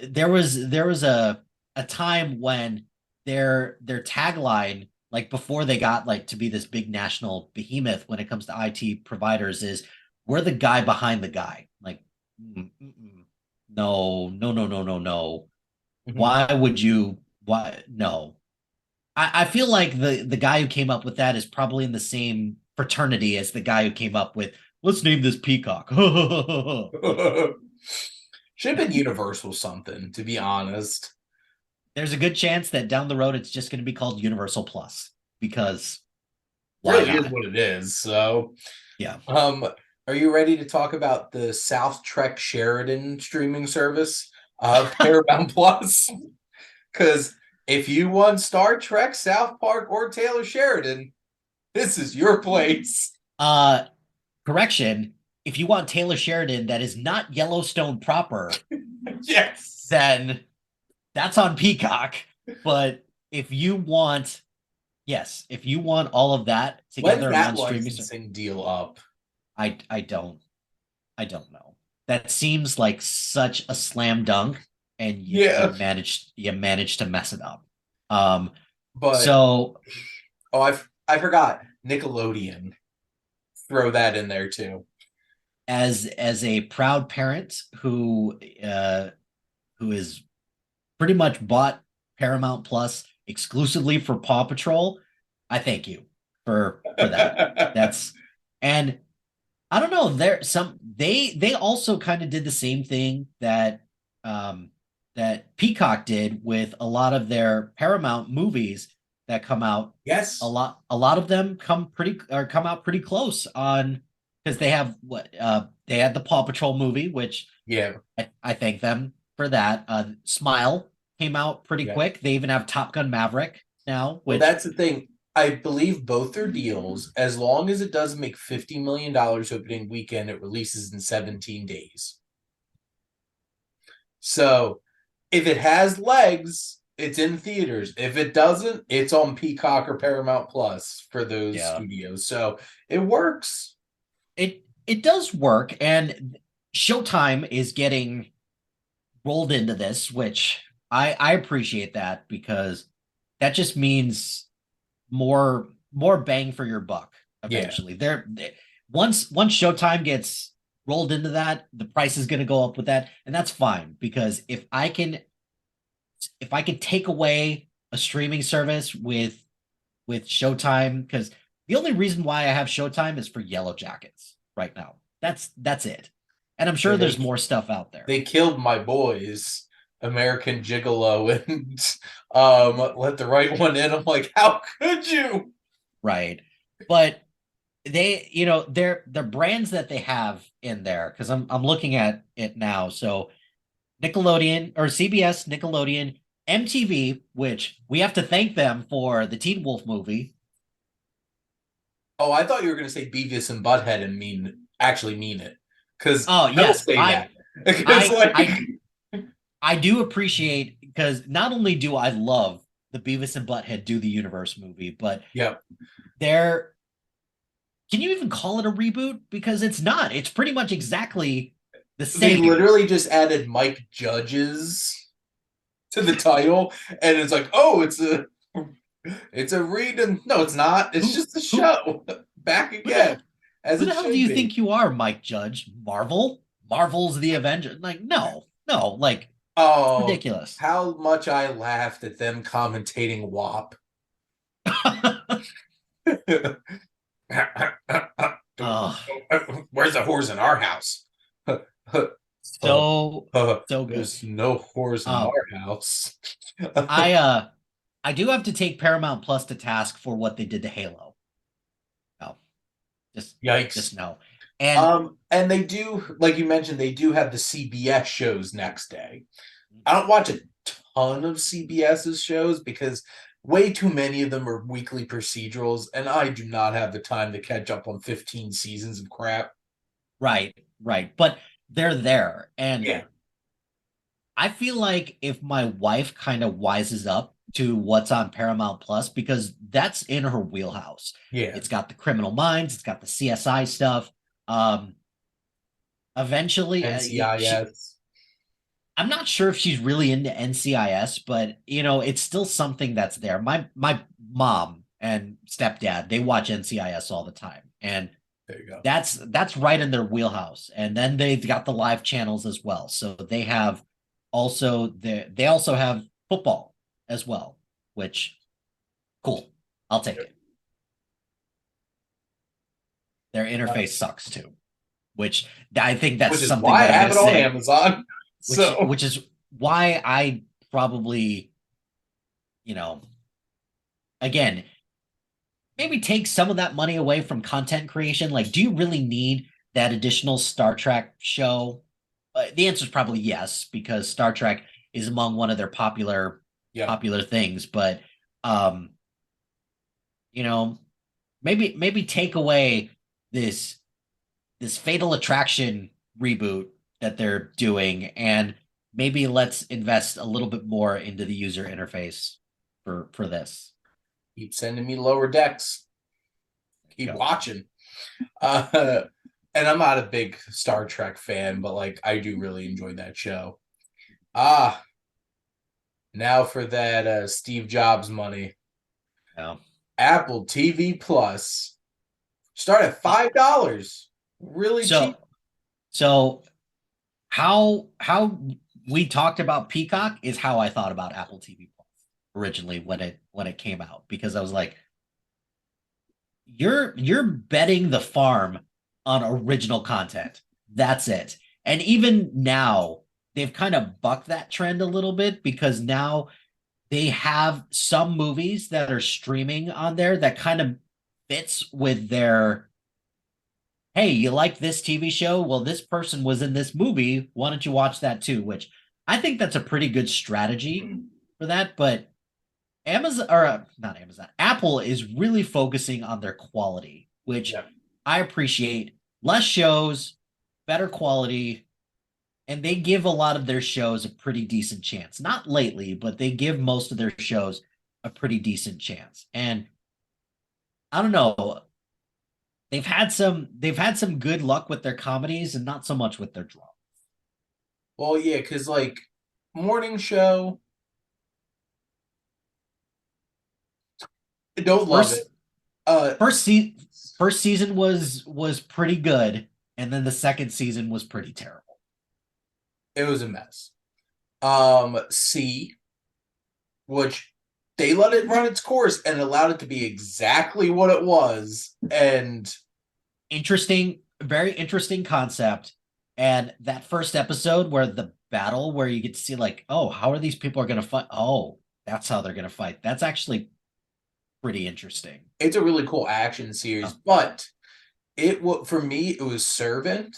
there was a time when their tagline, like before they got like to be this big national behemoth when it comes to IT providers, is we're the guy behind the guy. Like, no, no, no, no, no, no. Mhm. Why would you? Why no? I feel like the guy who came up with that is probably in the same fraternity as the guy who came up with let's name this Peacock. Should have been Universal something, to be honest. There's a good chance that down the road it's just going to be called Universal Plus because why Really is not? what it is. So, Yeah. um, are you ready to talk about the South Trek Sheridan streaming service, Paramount Plus? Because if you want Star Trek, South Park, or Taylor Sheridan, this is your place. Uh Correction, if you want Taylor Sheridan that is not Yellowstone proper, Yes. then that's on Peacock. But if you want yes, if you want all of that When's together in that one streaming service, licensing deal up? I don't. I don't know. That seems like such a slam dunk, and Yeah, you managed to mess it up. Um, but so oh, I forgot Nickelodeon. Throw that in there too. as a proud parent who is pretty much bought Paramount Plus exclusively for Paw Patrol, I thank you for that. That's and I don't know. There some they also kind of did the same thing that um that Peacock did with a lot of their Paramount movies that come out. Yes. A lot of them come out pretty close on because they have what they had the Paw Patrol movie, which Yeah. I thank them for that. Smile came out pretty Yeah. quick. They even have Top Gun Maverick now, Well, which that's the thing. I believe both are deals. As long as it doesn't make $50 million opening weekend, it releases in 17 days. So if it has legs, it's in theaters. If it doesn't, it's on Peacock or Paramount Plus for those yeah, studios. So it works. it does work, and Showtime is getting rolled into this, which I appreciate that because that just means more bang for your buck Yeah. eventually. Once Showtime gets rolled into that, the price is going to go up with that, and that's fine because if I could take away a streaming service with Showtime, because the only reason why I have Showtime is for Yellow Jackets right now. That's it. And I'm Yeah, sure there's more stuff out there. they killed my boys, American Gigolo, and let the right one in. I'm like, how could you? Right. But they, they're brands that they have in there because I'm looking at it now. So Nickelodeon or CBS, Nickelodeon, MTV, which we have to thank them for the Teen Wolf movie. Oh, I thought you were going to say Beavis and Butthead and actually mean it. Because Oh I will yes, say that. Because, I like, I I do appreciate because not only do I love the Beavis and Butthead Do the Universe movie, but yep. they're can you even call it a reboot? Because it's not. It's pretty much exactly the They same. literally just added Mike Judges to the title, and it's like, oh, it's a read, and no, it's not. It's Who just a who show back who the again, hell as who it the hell do should you be. think you are, Mike Judge? Marvel? Marvel's the Avenger. Like, no, no, like it's Oh, ridiculous. how much I laughed at them commentating WAP. Oh, Where's the whores in our house? so so good. There's no whores in Um, our house. I I do have to take Paramount Plus to task for what they did to Halo. No, just Yikes. no. And And they do, like you mentioned, they do have the CBS shows next day. I don't watch a ton of CBS's shows because way too many of them are weekly procedurals, and I do not have the time to catch up on 15 seasons of crap. right, right. But they're there. And Yeah, I feel like if my wife kind of wises up to what's on Paramount Plus, because that's in her wheelhouse. yeah. It's got the Criminal Minds, it's got the CSI stuff. Um, eventually, NCIS. I'm not sure if she's really into NCIS, but it's still something that's there. My mom and stepdad, they watch NCIS all the time. And There you go. that's right in their wheelhouse. And then they've got the live channels as well. So they also have football as well, which cool. I'll take it. Their Uh, interface sucks too, which I think that's which is something why I that I'm have gonna it on say, Amazon. So which is why I probably, you know, again, maybe take some of that money away from content creation. Like, do you really need that additional Star Trek show? The answer is probably yes, because Star Trek is among one of their yeah, popular things. But um, you know, maybe take away this this Fatal Attraction reboot that they're doing, and maybe let's invest a little bit more into the user interface for this. keep sending me lower decks. Keep Go. watching. Uh, And I'm not a big Star Trek fan, but like I do really enjoy that show. Ah, now for that Steve Jobs money. Yeah. Apple TV Plus start at Uh, $5. Really cheap. so so how we talked about Peacock is how I thought about Apple TV Plus originally when it came out, because I was like, you're betting the farm on original content. That's it. And even now, they've kind of bucked that trend a little bit, because now they have some movies that are streaming on there that kind of fits with their, hey, you like this TV show? Well, this person was in this movie. Why don't you watch that too? Which I think that's a pretty good strategy for that. But Amazon, or not Amazon, Apple is really focusing on their quality, which Yeah. I appreciate. Less shows, better quality, and they give a lot of their shows a pretty decent chance. Not lately, but they give most of their shows a pretty decent chance. And I don't know, they've had some good luck with their comedies and not so much with their drama. Well, yeah, because like morning show, I don't love it. First Uh, first season was pretty good, and then the second season was pretty terrible. it was a mess. C, which they let it run its course and allowed it to be exactly what it was. And Interesting, very interesting concept. And that first episode where the battle, where you get to see like, oh, how are these people are going to fight? Oh, that's how they're going to fight. That's actually pretty interesting. it's a really cool action series, Oh, but for me, it was Servant,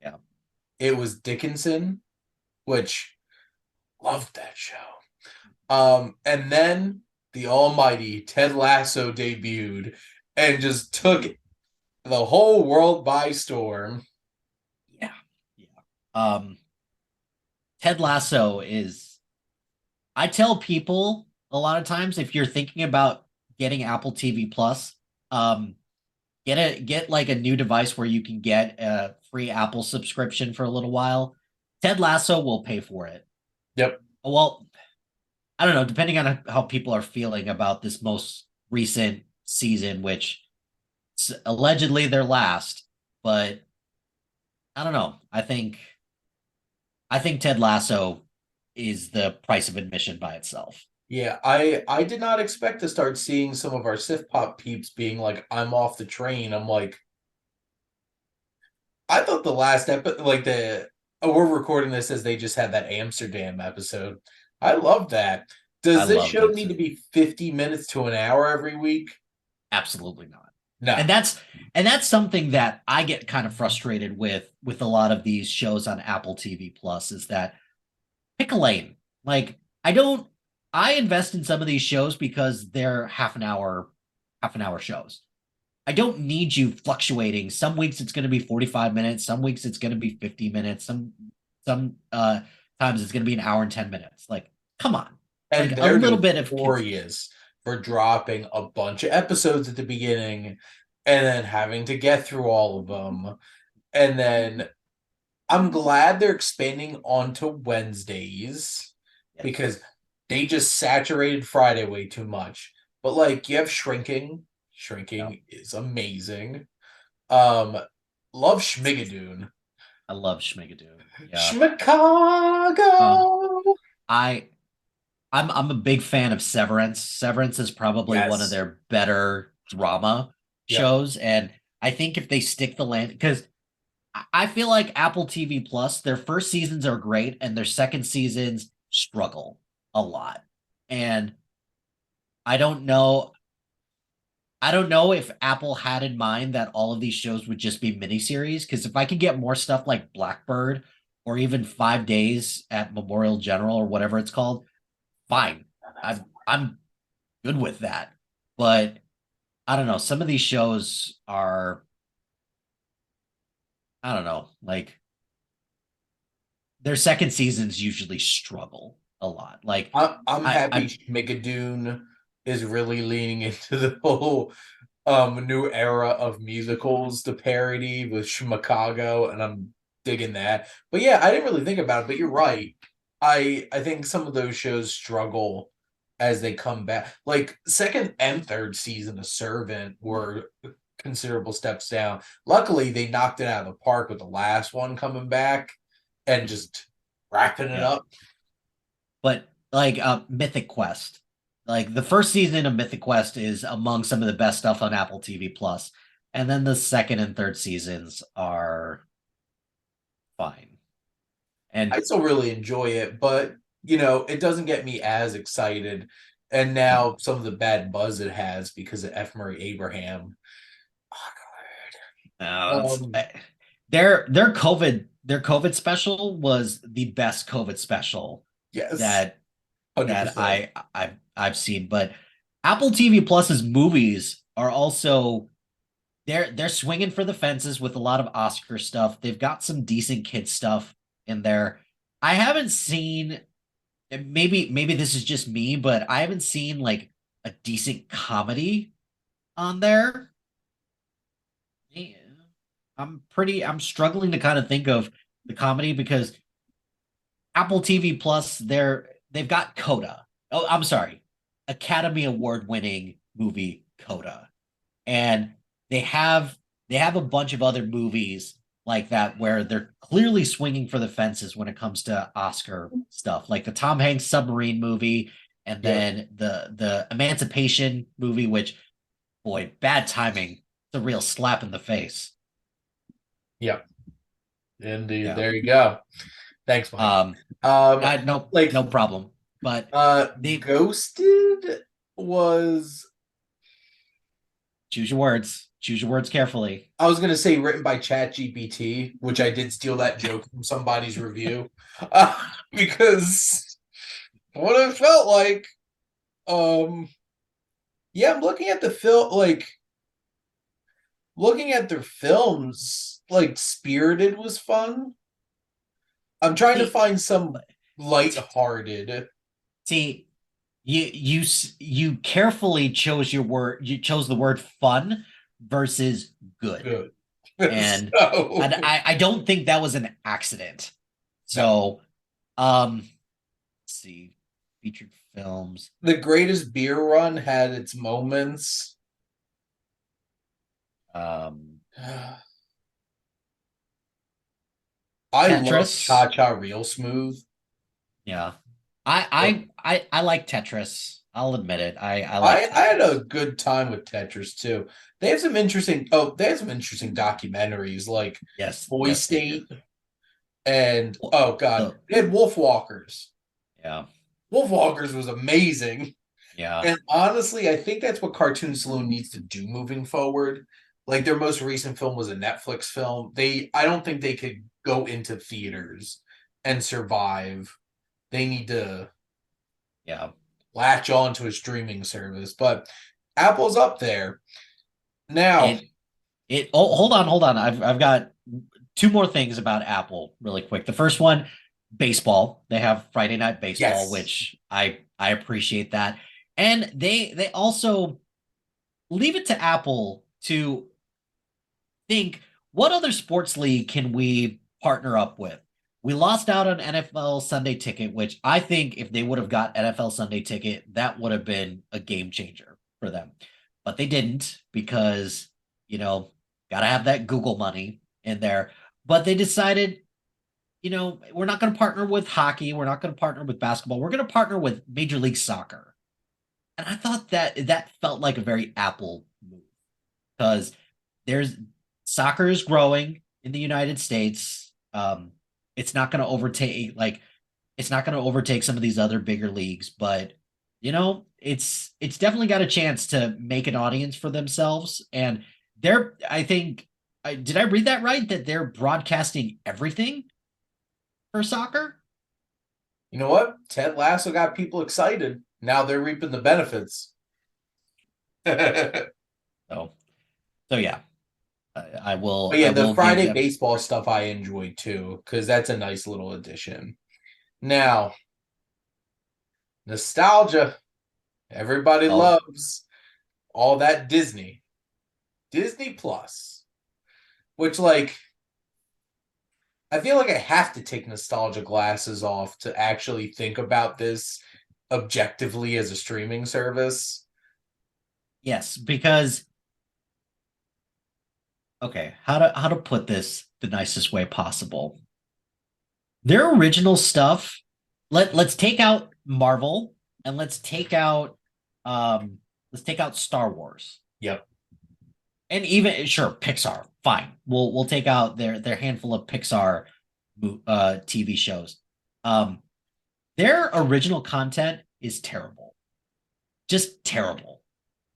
yeah. it was Dickinson, which loved that show. And then the almighty Ted Lasso debuted and just took the whole world by storm. Yeah. Yeah. Um, Ted Lasso is, I tell people a lot of times, if you're thinking about getting Apple TV Plus, um, get like a new device where you can get a free Apple subscription for a little while. Ted Lasso will pay for it. Yep. Well, I don't know, depending on how people are feeling about this most recent season, which is allegedly their last, but I don't know. I think Ted Lasso is the price of admission by itself. Yeah, I did not expect to start seeing some of our SiftPop peeps being like, I'm off the train. I'm like, I thought the last episode, like we're recording this as they just had that Amsterdam episode. I love that. I Does this loved show it need to too. be 50 minutes to an hour every week? Absolutely not. No. And that's something that I get kind of frustrated with a lot of these shows on Apple TV Plus, is that pick a lane. Like, I invest in some of these shows because they're half an hour shows. I don't need you fluctuating. Some weeks it's going to be 45 minutes, some weeks it's going to be 50 minutes, some times it's going to be an hour and 10 minutes. Like, come on. And Like a they're little bit of notorious for dropping a bunch of episodes at the beginning and then having to get through all of them. And then I'm glad they're expanding onto Wednesdays yes. because they just saturated Friday way too much. But like you have Shrinking. Yeah. Shrinking is amazing. Um, love Schmigadoon. I love Schmigadoon. Yeah. Um, Chicago. I I'm a big fan of Severance. Severance is probably one of Yes. their better drama Yep. shows, and I think if they stick the land, because I feel like Apple TV Plus, their first seasons are great, and their second seasons struggle a lot. And I don't know. I don't know if Apple had in mind that all of these shows would just be miniseries. Because if I could get more stuff like Blackbird or even 5 Days at Memorial General or whatever it's called, fine. I'm good with that. But I don't know. Some of these shows are, I don't know, like their second seasons usually struggle a lot. Like I'm happy I Schmigadoon is really leaning into the whole new era of musicals to parody with Chicago, and I'm digging that. But yeah, I didn't really think about it, but you're right. I think some of those shows struggle as they come back. Like second and third season of Servant were considerable steps down. Luckily, they knocked it out of the park with the last one coming back and just wrapping it Yeah. up. But like Mythic Quest, like the first season of Mythic Quest is among some of the best stuff on Apple TV Plus, and then the second and third seasons are fine. I And still really enjoy it, but it doesn't get me as excited. And no, now some of the bad buzz it has because of F. Murray Abraham. that's Um, their COVID special was the best COVID special yes, that 100%. I've seen. But Apple TV Plus's movies are also they're swinging for the fences with a lot of Oscar stuff. They've got some decent kid stuff in there. I haven't seen, maybe this is just me, but I haven't seen like a decent comedy on there. Yeah. I'm struggling to kind of think of the comedy because Apple TV Plus, they've got Coda. Oh, I'm sorry. Academy Award winning movie Coda. And they have they have a bunch of other movies like that where they're clearly swinging for the fences when it comes to Oscar stuff, like the Tom Hanks submarine movie, and Yep, then the Emancipation movie, which boy, bad timing. It's a real slap in the face. yep, indeed. Yeah. There you go. Thanks, Mike. Um, Um, like no problem. But they Ghosted was choose your words. Choose your words carefully. I was gonna say written by ChatGPT, which I did steal that joke from somebody's review, because what it felt like. Yeah, I'm looking at the film, like looking at their films. Like Spirited was fun. I'm trying to See, find some lighthearted. see, you carefully chose your word. You chose the word fun versus good, Good. and So I don't think that was an accident. no, So, let's see, featured films. the greatest beer run had its moments. Um, I love Tetris. Cha Cha Real Smooth. Yeah, But I like Tetris. I'll admit it. I like I had a Tetris. good time with Tetris too. They have some interesting documentaries like Boy Yes, they do. State and oh god, The they had Wolf Walkers. yeah, Wolf Walkers was amazing. yeah, And honestly, I think that's what Cartoon Saloon needs to do moving forward. Like their most recent film was a Netflix film. I don't think they could go into theaters and survive. They need to yeah. latch on to a streaming service. But Apple's up there. Now, It oh, hold on. I've got two more things about Apple really quick. The first one, baseball. They have Friday Night Baseball, yes. which I appreciate that. And they also leave it to Apple to think what other sports league can we partner up with? We lost out on NFL Sunday Ticket, which I think if they would have got NFL Sunday Ticket, that would have been a game changer for them. But they didn't because, got to have that Google money in there. But they decided, we're not going to partner with hockey. We're not going to partner with basketball. We're going to partner with Major League Soccer. And I thought that felt like a very Apple move because there's soccer is growing in the United States. It's not going to overtake it's not going to overtake some of these other bigger leagues, but it's definitely got a chance to make an audience for themselves. And they're I think did I read that right that they're broadcasting everything for soccer? You know what? Ted Lasso got people excited. Now they're reaping the benefits. But So so yeah, yeah, I the will give Friday them baseball stuff I enjoy too, because that's a nice little addition. Now, nostalgia. Everybody oh loves all that Disney. Disney Plus, which like I feel like I have to take nostalgia glasses off to actually think about this objectively as a streaming service. Yes, because okay, how to put this the nicest way possible. Their original stuff, let's take out Marvel and let's take out Star Wars. Yep. And even sure, Pixar, fine. We'll take out their handful of Pixar TV shows. Um their original content is terrible. Just terrible.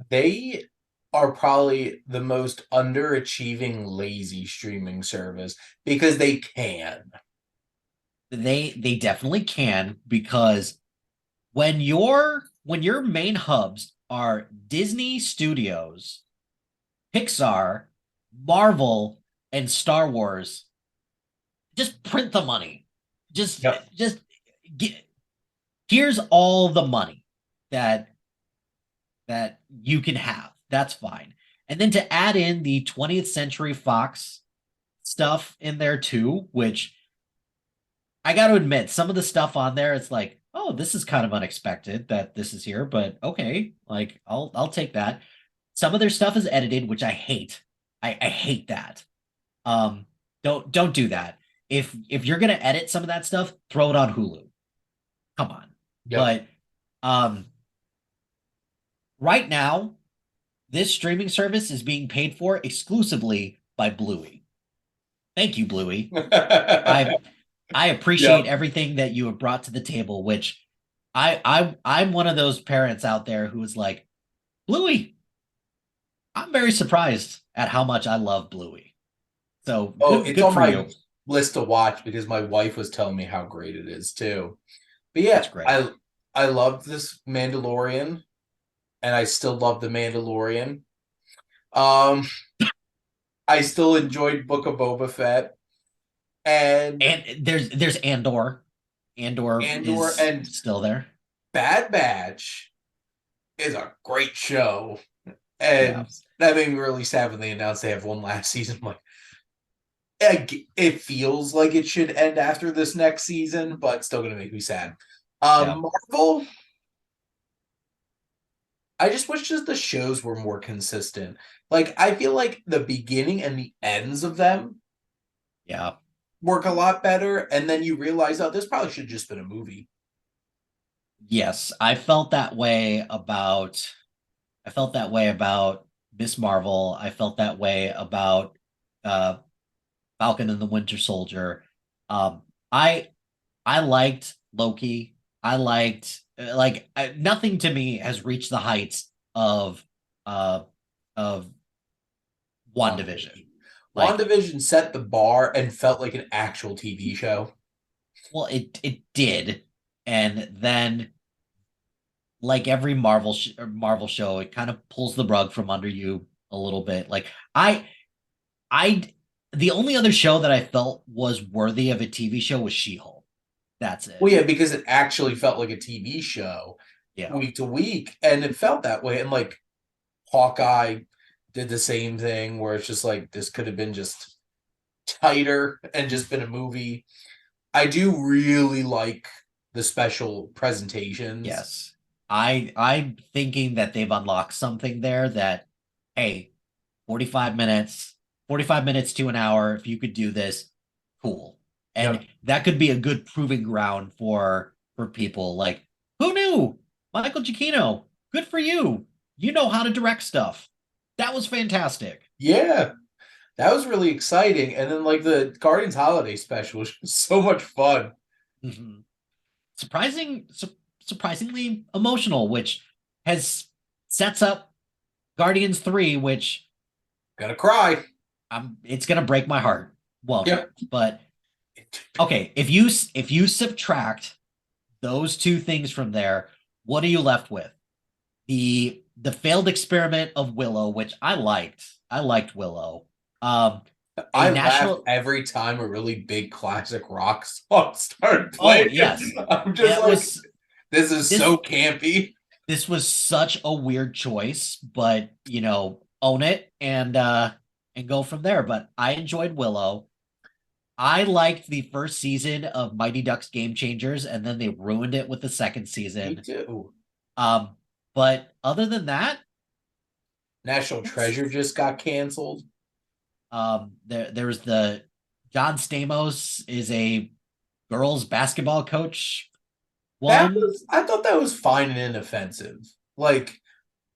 They are probably the most underachieving lazy streaming service because they can. They definitely can because when your main hubs are Disney Studios, Pixar, Marvel, and Star Wars, just print the money. Yep. Just get here's all the money that you can have. That's fine. And then to add in the 20th Century Fox stuff in there too, which I got to admit, some of the stuff on there, it's like, oh, this is kind of unexpected that this is here, but okay, like I'll take that. Some of their stuff is edited, which I hate. I hate that. Don't do that. If you're gonna edit some of that stuff, throw it on Hulu. Come on. Yep. But right now, this streaming service is being paid for exclusively by Bluey. Thank you, Bluey. I appreciate Yep. everything that you have brought to the table, which I'm one of those parents out there who is like, Bluey, I'm very surprised at how much I love Bluey. So Oh, good it's good on for my you. list to watch because my wife was telling me how great it is too. But yeah, It's great. I loved this Mandalorian, and I still love the Mandalorian. Um, I still enjoyed Book of Boba Fett, and And there's Andor. Andor Andor is and still there. Bad Batch is a great show. Yeah. And that made me really sad when they announced they have one last season. I'm like, it feels like it should end after this next season, but still going to make me sad. Yeah. Marvel, I just wish just the shows were more consistent. Like, I feel like the beginning and the ends of them Yeah. work a lot better, and then you realize, oh, this probably should have just been a movie. Yes, I felt that way about Miss Marvel. I felt that way about uh Falcon and the Winter Soldier. Um, I I liked Loki. I liked nothing to me has reached the heights uh of WandaVision. WandaVision. Like, WandaVision set the bar and felt like an actual TV show. well, it did, and then like every Marvel show, it kind of pulls the rug from under you a little bit. Like I the only other show that I felt was worthy of a TV show was She-Hulk. That's it. Well, yeah, because it actually felt like a TV show Yeah. week to week, and it felt that way. And like Hawkeye did the same thing, where it's just like this could have been just tighter and just been a movie. I do really like the special presentations. Yes. I'm thinking that they've unlocked something there that, hey, 45 minutes, 45 minutes to an hour, if you could do this, cool. And Yep. that could be a good proving ground for people. Like, who knew? Michael Giacchino, good for you. You know how to direct stuff. That was fantastic. Yeah, that was really exciting. And then like the Guardians Holiday Special was so much fun. Mhm. Surprisingly emotional, which has sets up Guardians 3, which Gonna cry. it's gonna break my heart, won't it? Yep. But okay, if you subtract those two things from there, what are you left with? The failed experiment of Willow, which I liked. I liked Willow. Um, a I laughed national. every time a really big classic rock song started Oh playing. yes, I'm just it like, was this is this. so campy. This was such a weird choice, but own it and go from there. But I enjoyed Willow. I liked the first season of Mighty Ducks Game Changers, and then they ruined it with the second Me season. too. Um, but other than that, National Treasure just got canceled. there's the John Stamos is a girls basketball coach one, I thought that was fine and inoffensive. Like,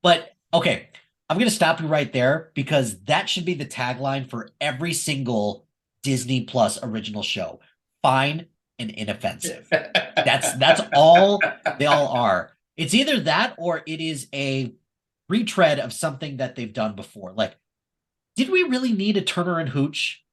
but okay, I'm gonna stop you right there because that should be the tagline for every single Disney Plus original show. Fine and inoffensive. That's all they all are. It's either that or it is a retread of something that they've done before. Like, did we really need a Turner and Hooch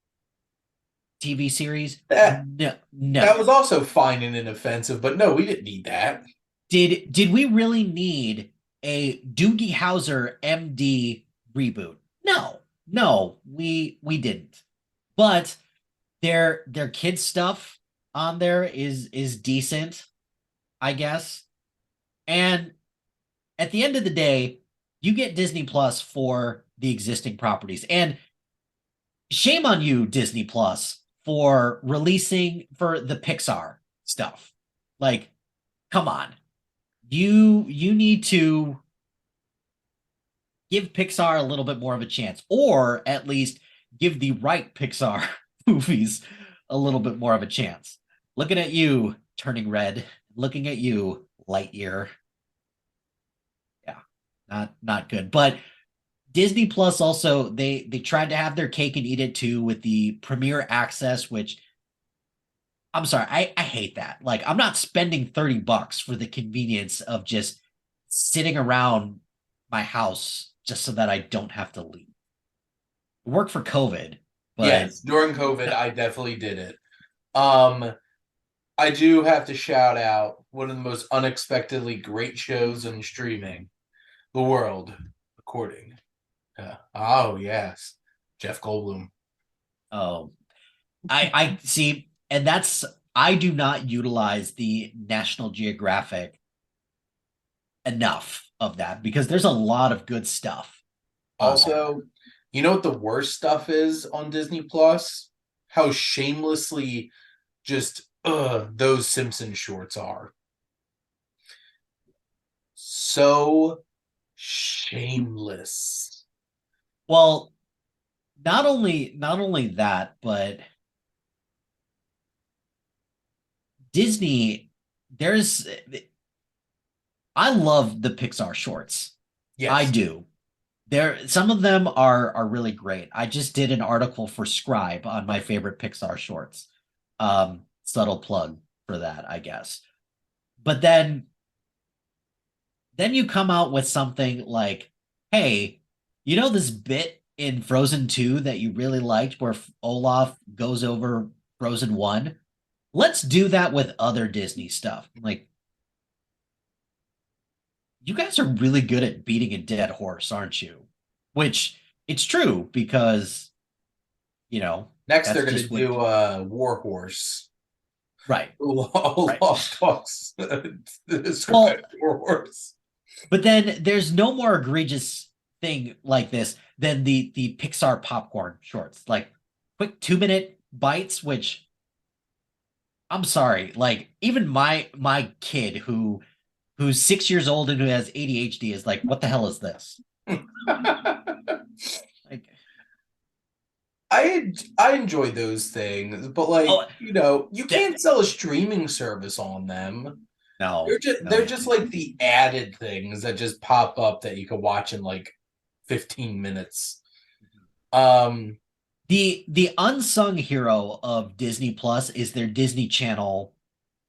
TV series? that No, that no. was also fine and inoffensive, but no, we didn't need that. Did we really need a Doogie Howser MD reboot? No, no, we didn't. But their kids stuff on there is decent, I guess. And at the end of the day, you get Disney Plus for the existing properties. And shame on you, Disney Plus, for releasing for the Pixar stuff. Like, come on. You need to give Pixar a little bit more of a chance, or at least give the right Pixar movies a little bit more of a chance. Looking at you, Turning Red, looking at you, Lightyear. Yeah, not good. But Disney Plus also they tried to have their cake and eat it too with the premiere access, which I'm sorry, I hate that. Like I'm not spending $30 for the convenience of just sitting around my house just so that I don't have to leave. It worked for COVID, but Yes, during COVID, I definitely did it. Um, I do have to shout out one of the most unexpectedly great shows in streaming, The World, according. Oh yes, Jeff Goldblum. oh, I see, and that's I do not utilize the National Geographic enough of that because there's a lot of good stuff on there. Also, you know what the worst stuff is on Disney Plus? How shamelessly just those Simpson shorts are. So shameless. Well, not only that, but Disney, there's I love the Pixar shorts. I Yes. do. There some of them are really great. I just did an article for Scribe on my favorite Pixar shorts. Subtle plug for that, I guess. But then you come out with something like, hey, you know this bit in Frozen 2 that you really liked where Olaf goes over Frozen 1? Let's do that with other Disney stuff. Like, you guys are really good at beating a dead horse, aren't you? Which it's true because, you know, Next, they're that's gonna just what, do War Horse. right, right. Lost Talks. Describe Well, War Horse. but then there's no more egregious thing like this than the Pixar popcorn shorts, like quick 2 minute bites, which I'm sorry, like even my kid who's 6 years old and who has ADHD is like, what the hell is this? Like, I enjoy those things, but like oh, you that, can't sell a streaming service on them. no, no, They're you just can't. like the added things that just pop up that you can watch in like 15 minutes. Um, The unsung hero of Disney Plus is their Disney Channel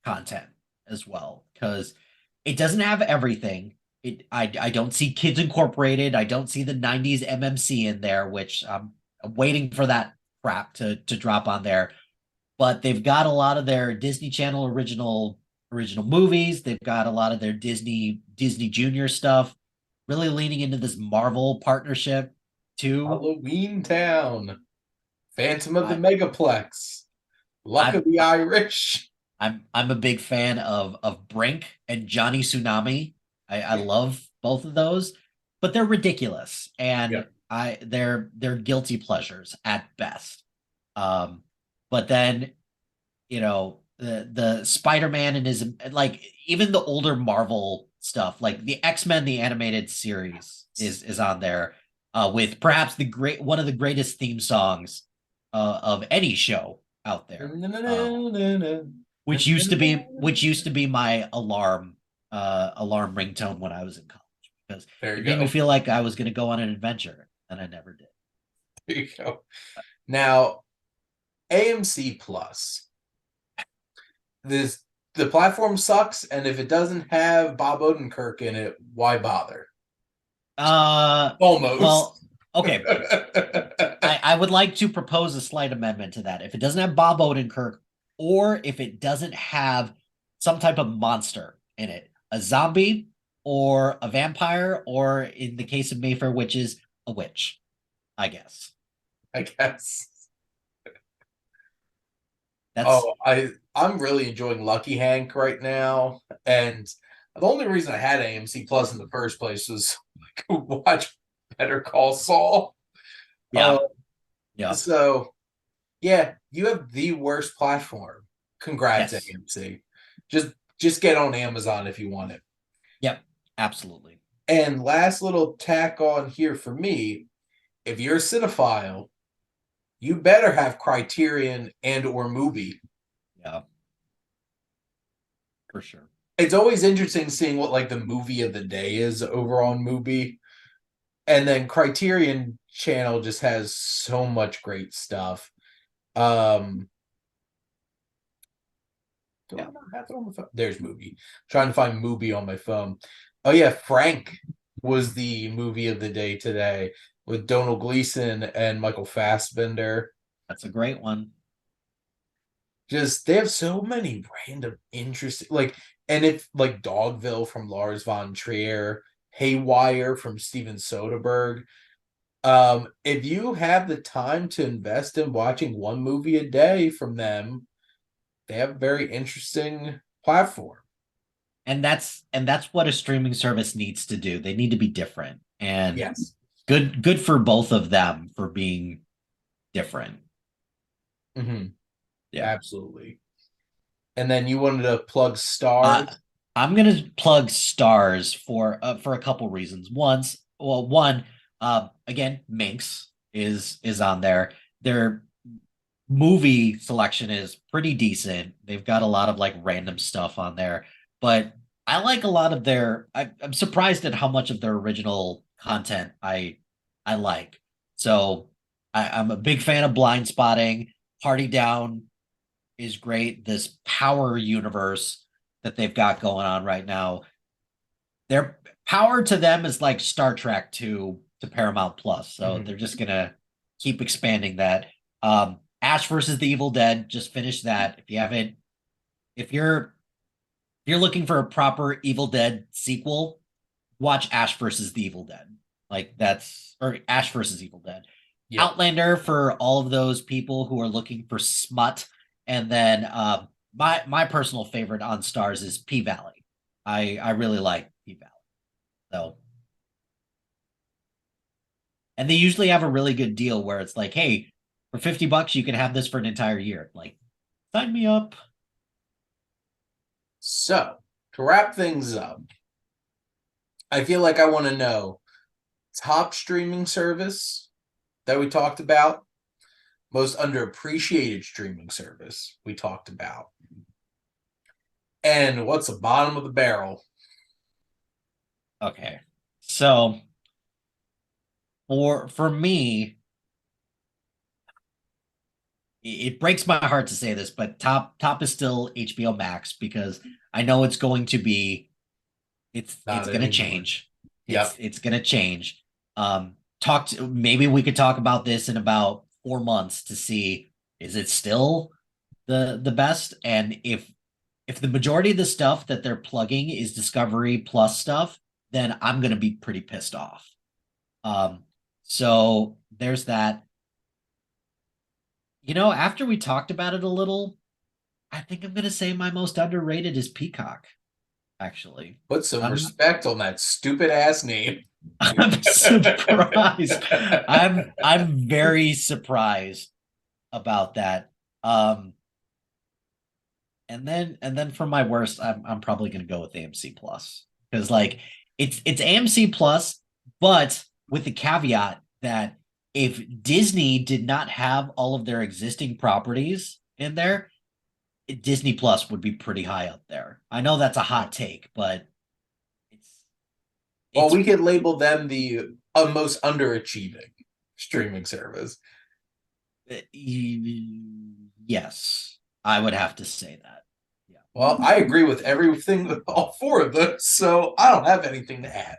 content as well because it doesn't have everything. I don't see Kids Incorporated. I don't see the 90s MMC in there, which I'm waiting for that crap to drop on there. But they've got a lot of their Disney Channel original movies. They've got a lot of their Disney Junior stuff. Really leaning into this Marvel partnership too. Halloween Town, Phantom of the I Megaplex, Luck I'm of the Irish. I'm a big fan of Brink and Johnny Tsunami. I love both of those, but they're ridiculous. Yeah. And they're guilty pleasures at best. But then, the Spider-Man and his, like, even the older Marvel stuff, like the X-Men the animated series is on there, with perhaps one of the greatest theme songs of any show out there. Which used to be my alarm ringtone when I was in college, because There you it made me go. feel like I was going to go on an adventure, and I never did. There you go. Now, AMC Plus. The platform sucks, and if it doesn't have Bob Odenkirk in it, why bother? Almost. Well, okay. I would like to propose a slight amendment to that. If it doesn't have Bob Odenkirk, or if it doesn't have some type of monster in it, a zombie or a vampire, or in the case of Mayfair Witches, a witch, I guess. I guess. That's I'm really enjoying Lucky Hank right now, and the only reason I had AMC Plus in the first place was I could watch Better Call Saul. yeah. Yeah. So yeah, you have the worst platform. Congrats, Yes. AMC. Just get on Amazon if you want it. Yep. Absolutely. And last little tack on here for me, if you're a cinephile, you better have Criterion and or Mubi. Yeah. For sure. It's always interesting seeing what like the movie of the day is over on Mubi. And then Criterion Channel just has so much great stuff. Do I not have it on my phone? There's Mubi. Trying to find Mubi on my phone. Oh yeah, Frank was the movie of the day today with Donald Gleason and Michael Fassbender. That's a great one. Just they have so many random interesting, like, and it's like Dogville from Lars von Trier, Haywire from Steven Soderbergh. If you have the time to invest in watching one movie a day from them, they have a very interesting platform. And that's what a streaming service needs to do. They need to be different. And Yes. good for both of them for being different. Mm-hmm. Yeah. Absolutely. And then you wanted to plug Stars. I'm gonna plug Stars for a couple reasons. One, again, Minx is on there. Their movie selection is pretty decent. They've got a lot of like random stuff on there, but I like a lot of I'm surprised at how much of their original content I like. So I'm a big fan of Blind Spotting. Party Down is great. This power universe that they've got going on right now. Their power to them is like Star Trek to Paramount Plus. So they're just gonna keep expanding that. Ash versus the Evil Dead, just finished that. If you're looking for a proper Evil Dead sequel, watch Ash versus the Evil Dead. Or Ash versus Evil Dead. Yep. Outlander for all of those people who are looking for smut. And then my personal favorite on Stars is P Valley. I really like P Valley. So, and they usually have a really good deal where it's like, hey, for $50 you can have this for an entire year. Like, sign me up. So, to wrap things up, I feel like I want to know top streaming service that we talked about, most underappreciated streaming service we talked about, and what's the bottom of the barrel. Okay. So, for me, it breaks my heart to say this, but top is still HBO Max, because I know it's going to be it's going to change. Yep. It's going to change. Maybe we could talk about this in about 4 months to see, is it still the best? And if the majority of the stuff that they're plugging is Discovery Plus stuff, then I'm going to be pretty pissed off. So there's that. After we talked about it a little, I think I'm going to say my most underrated is Peacock, actually. Put some respect on that stupid ass name. I'm surprised. I'm very surprised about that. And then for my worst, I'm probably gonna go with AMC Plus because like it's AMC Plus, but with the caveat that if Disney did not have all of their existing properties in there, Disney Plus would be pretty high up there. I know that's a hot take, but it's Well, it's we could label them the most underachieving streaming service. yes, I would have to say that. Yeah. Well, I agree with everything with all four of those, so I don't have anything to add.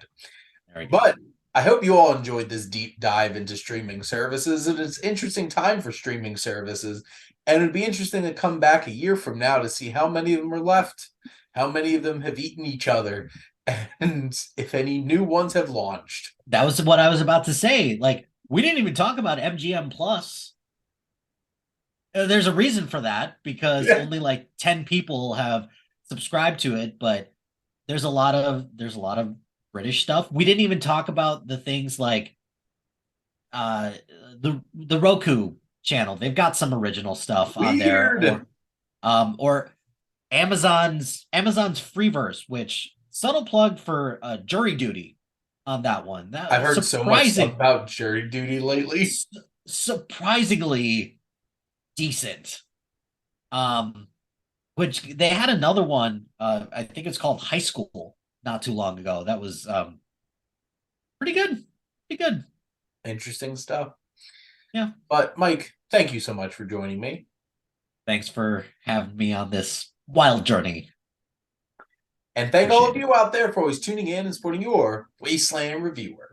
There we go. But I hope you all enjoyed this deep dive into streaming services. And it's an interesting time for streaming services. And it'd be interesting to come back a year from now to see how many of them are left, how many of them have eaten each other, and if any new ones have launched. That was what I was about to say. Like, we didn't even talk about MGM Plus. There's a reason for that because Yeah. only like 10 people have subscribed to it, but there's a lot of British stuff. We didn't even talk about the things like uh the Roku channel. They've got some original stuff on there, Weird. or Amazon's Freeverse, which subtle plug for Jury Duty on that one. I've That heard so much stuff about jury duty lately. surprisingly decent. Um, which they had another one. I think it's called High School not too long ago. That was pretty good. Pretty good. Interesting stuff. Yeah. But Mike, thank you so much for joining me. Thanks for having me on this wild journey. And thank all of Appreciate it. you out there for always tuning in and supporting your Wasteland Reviewer.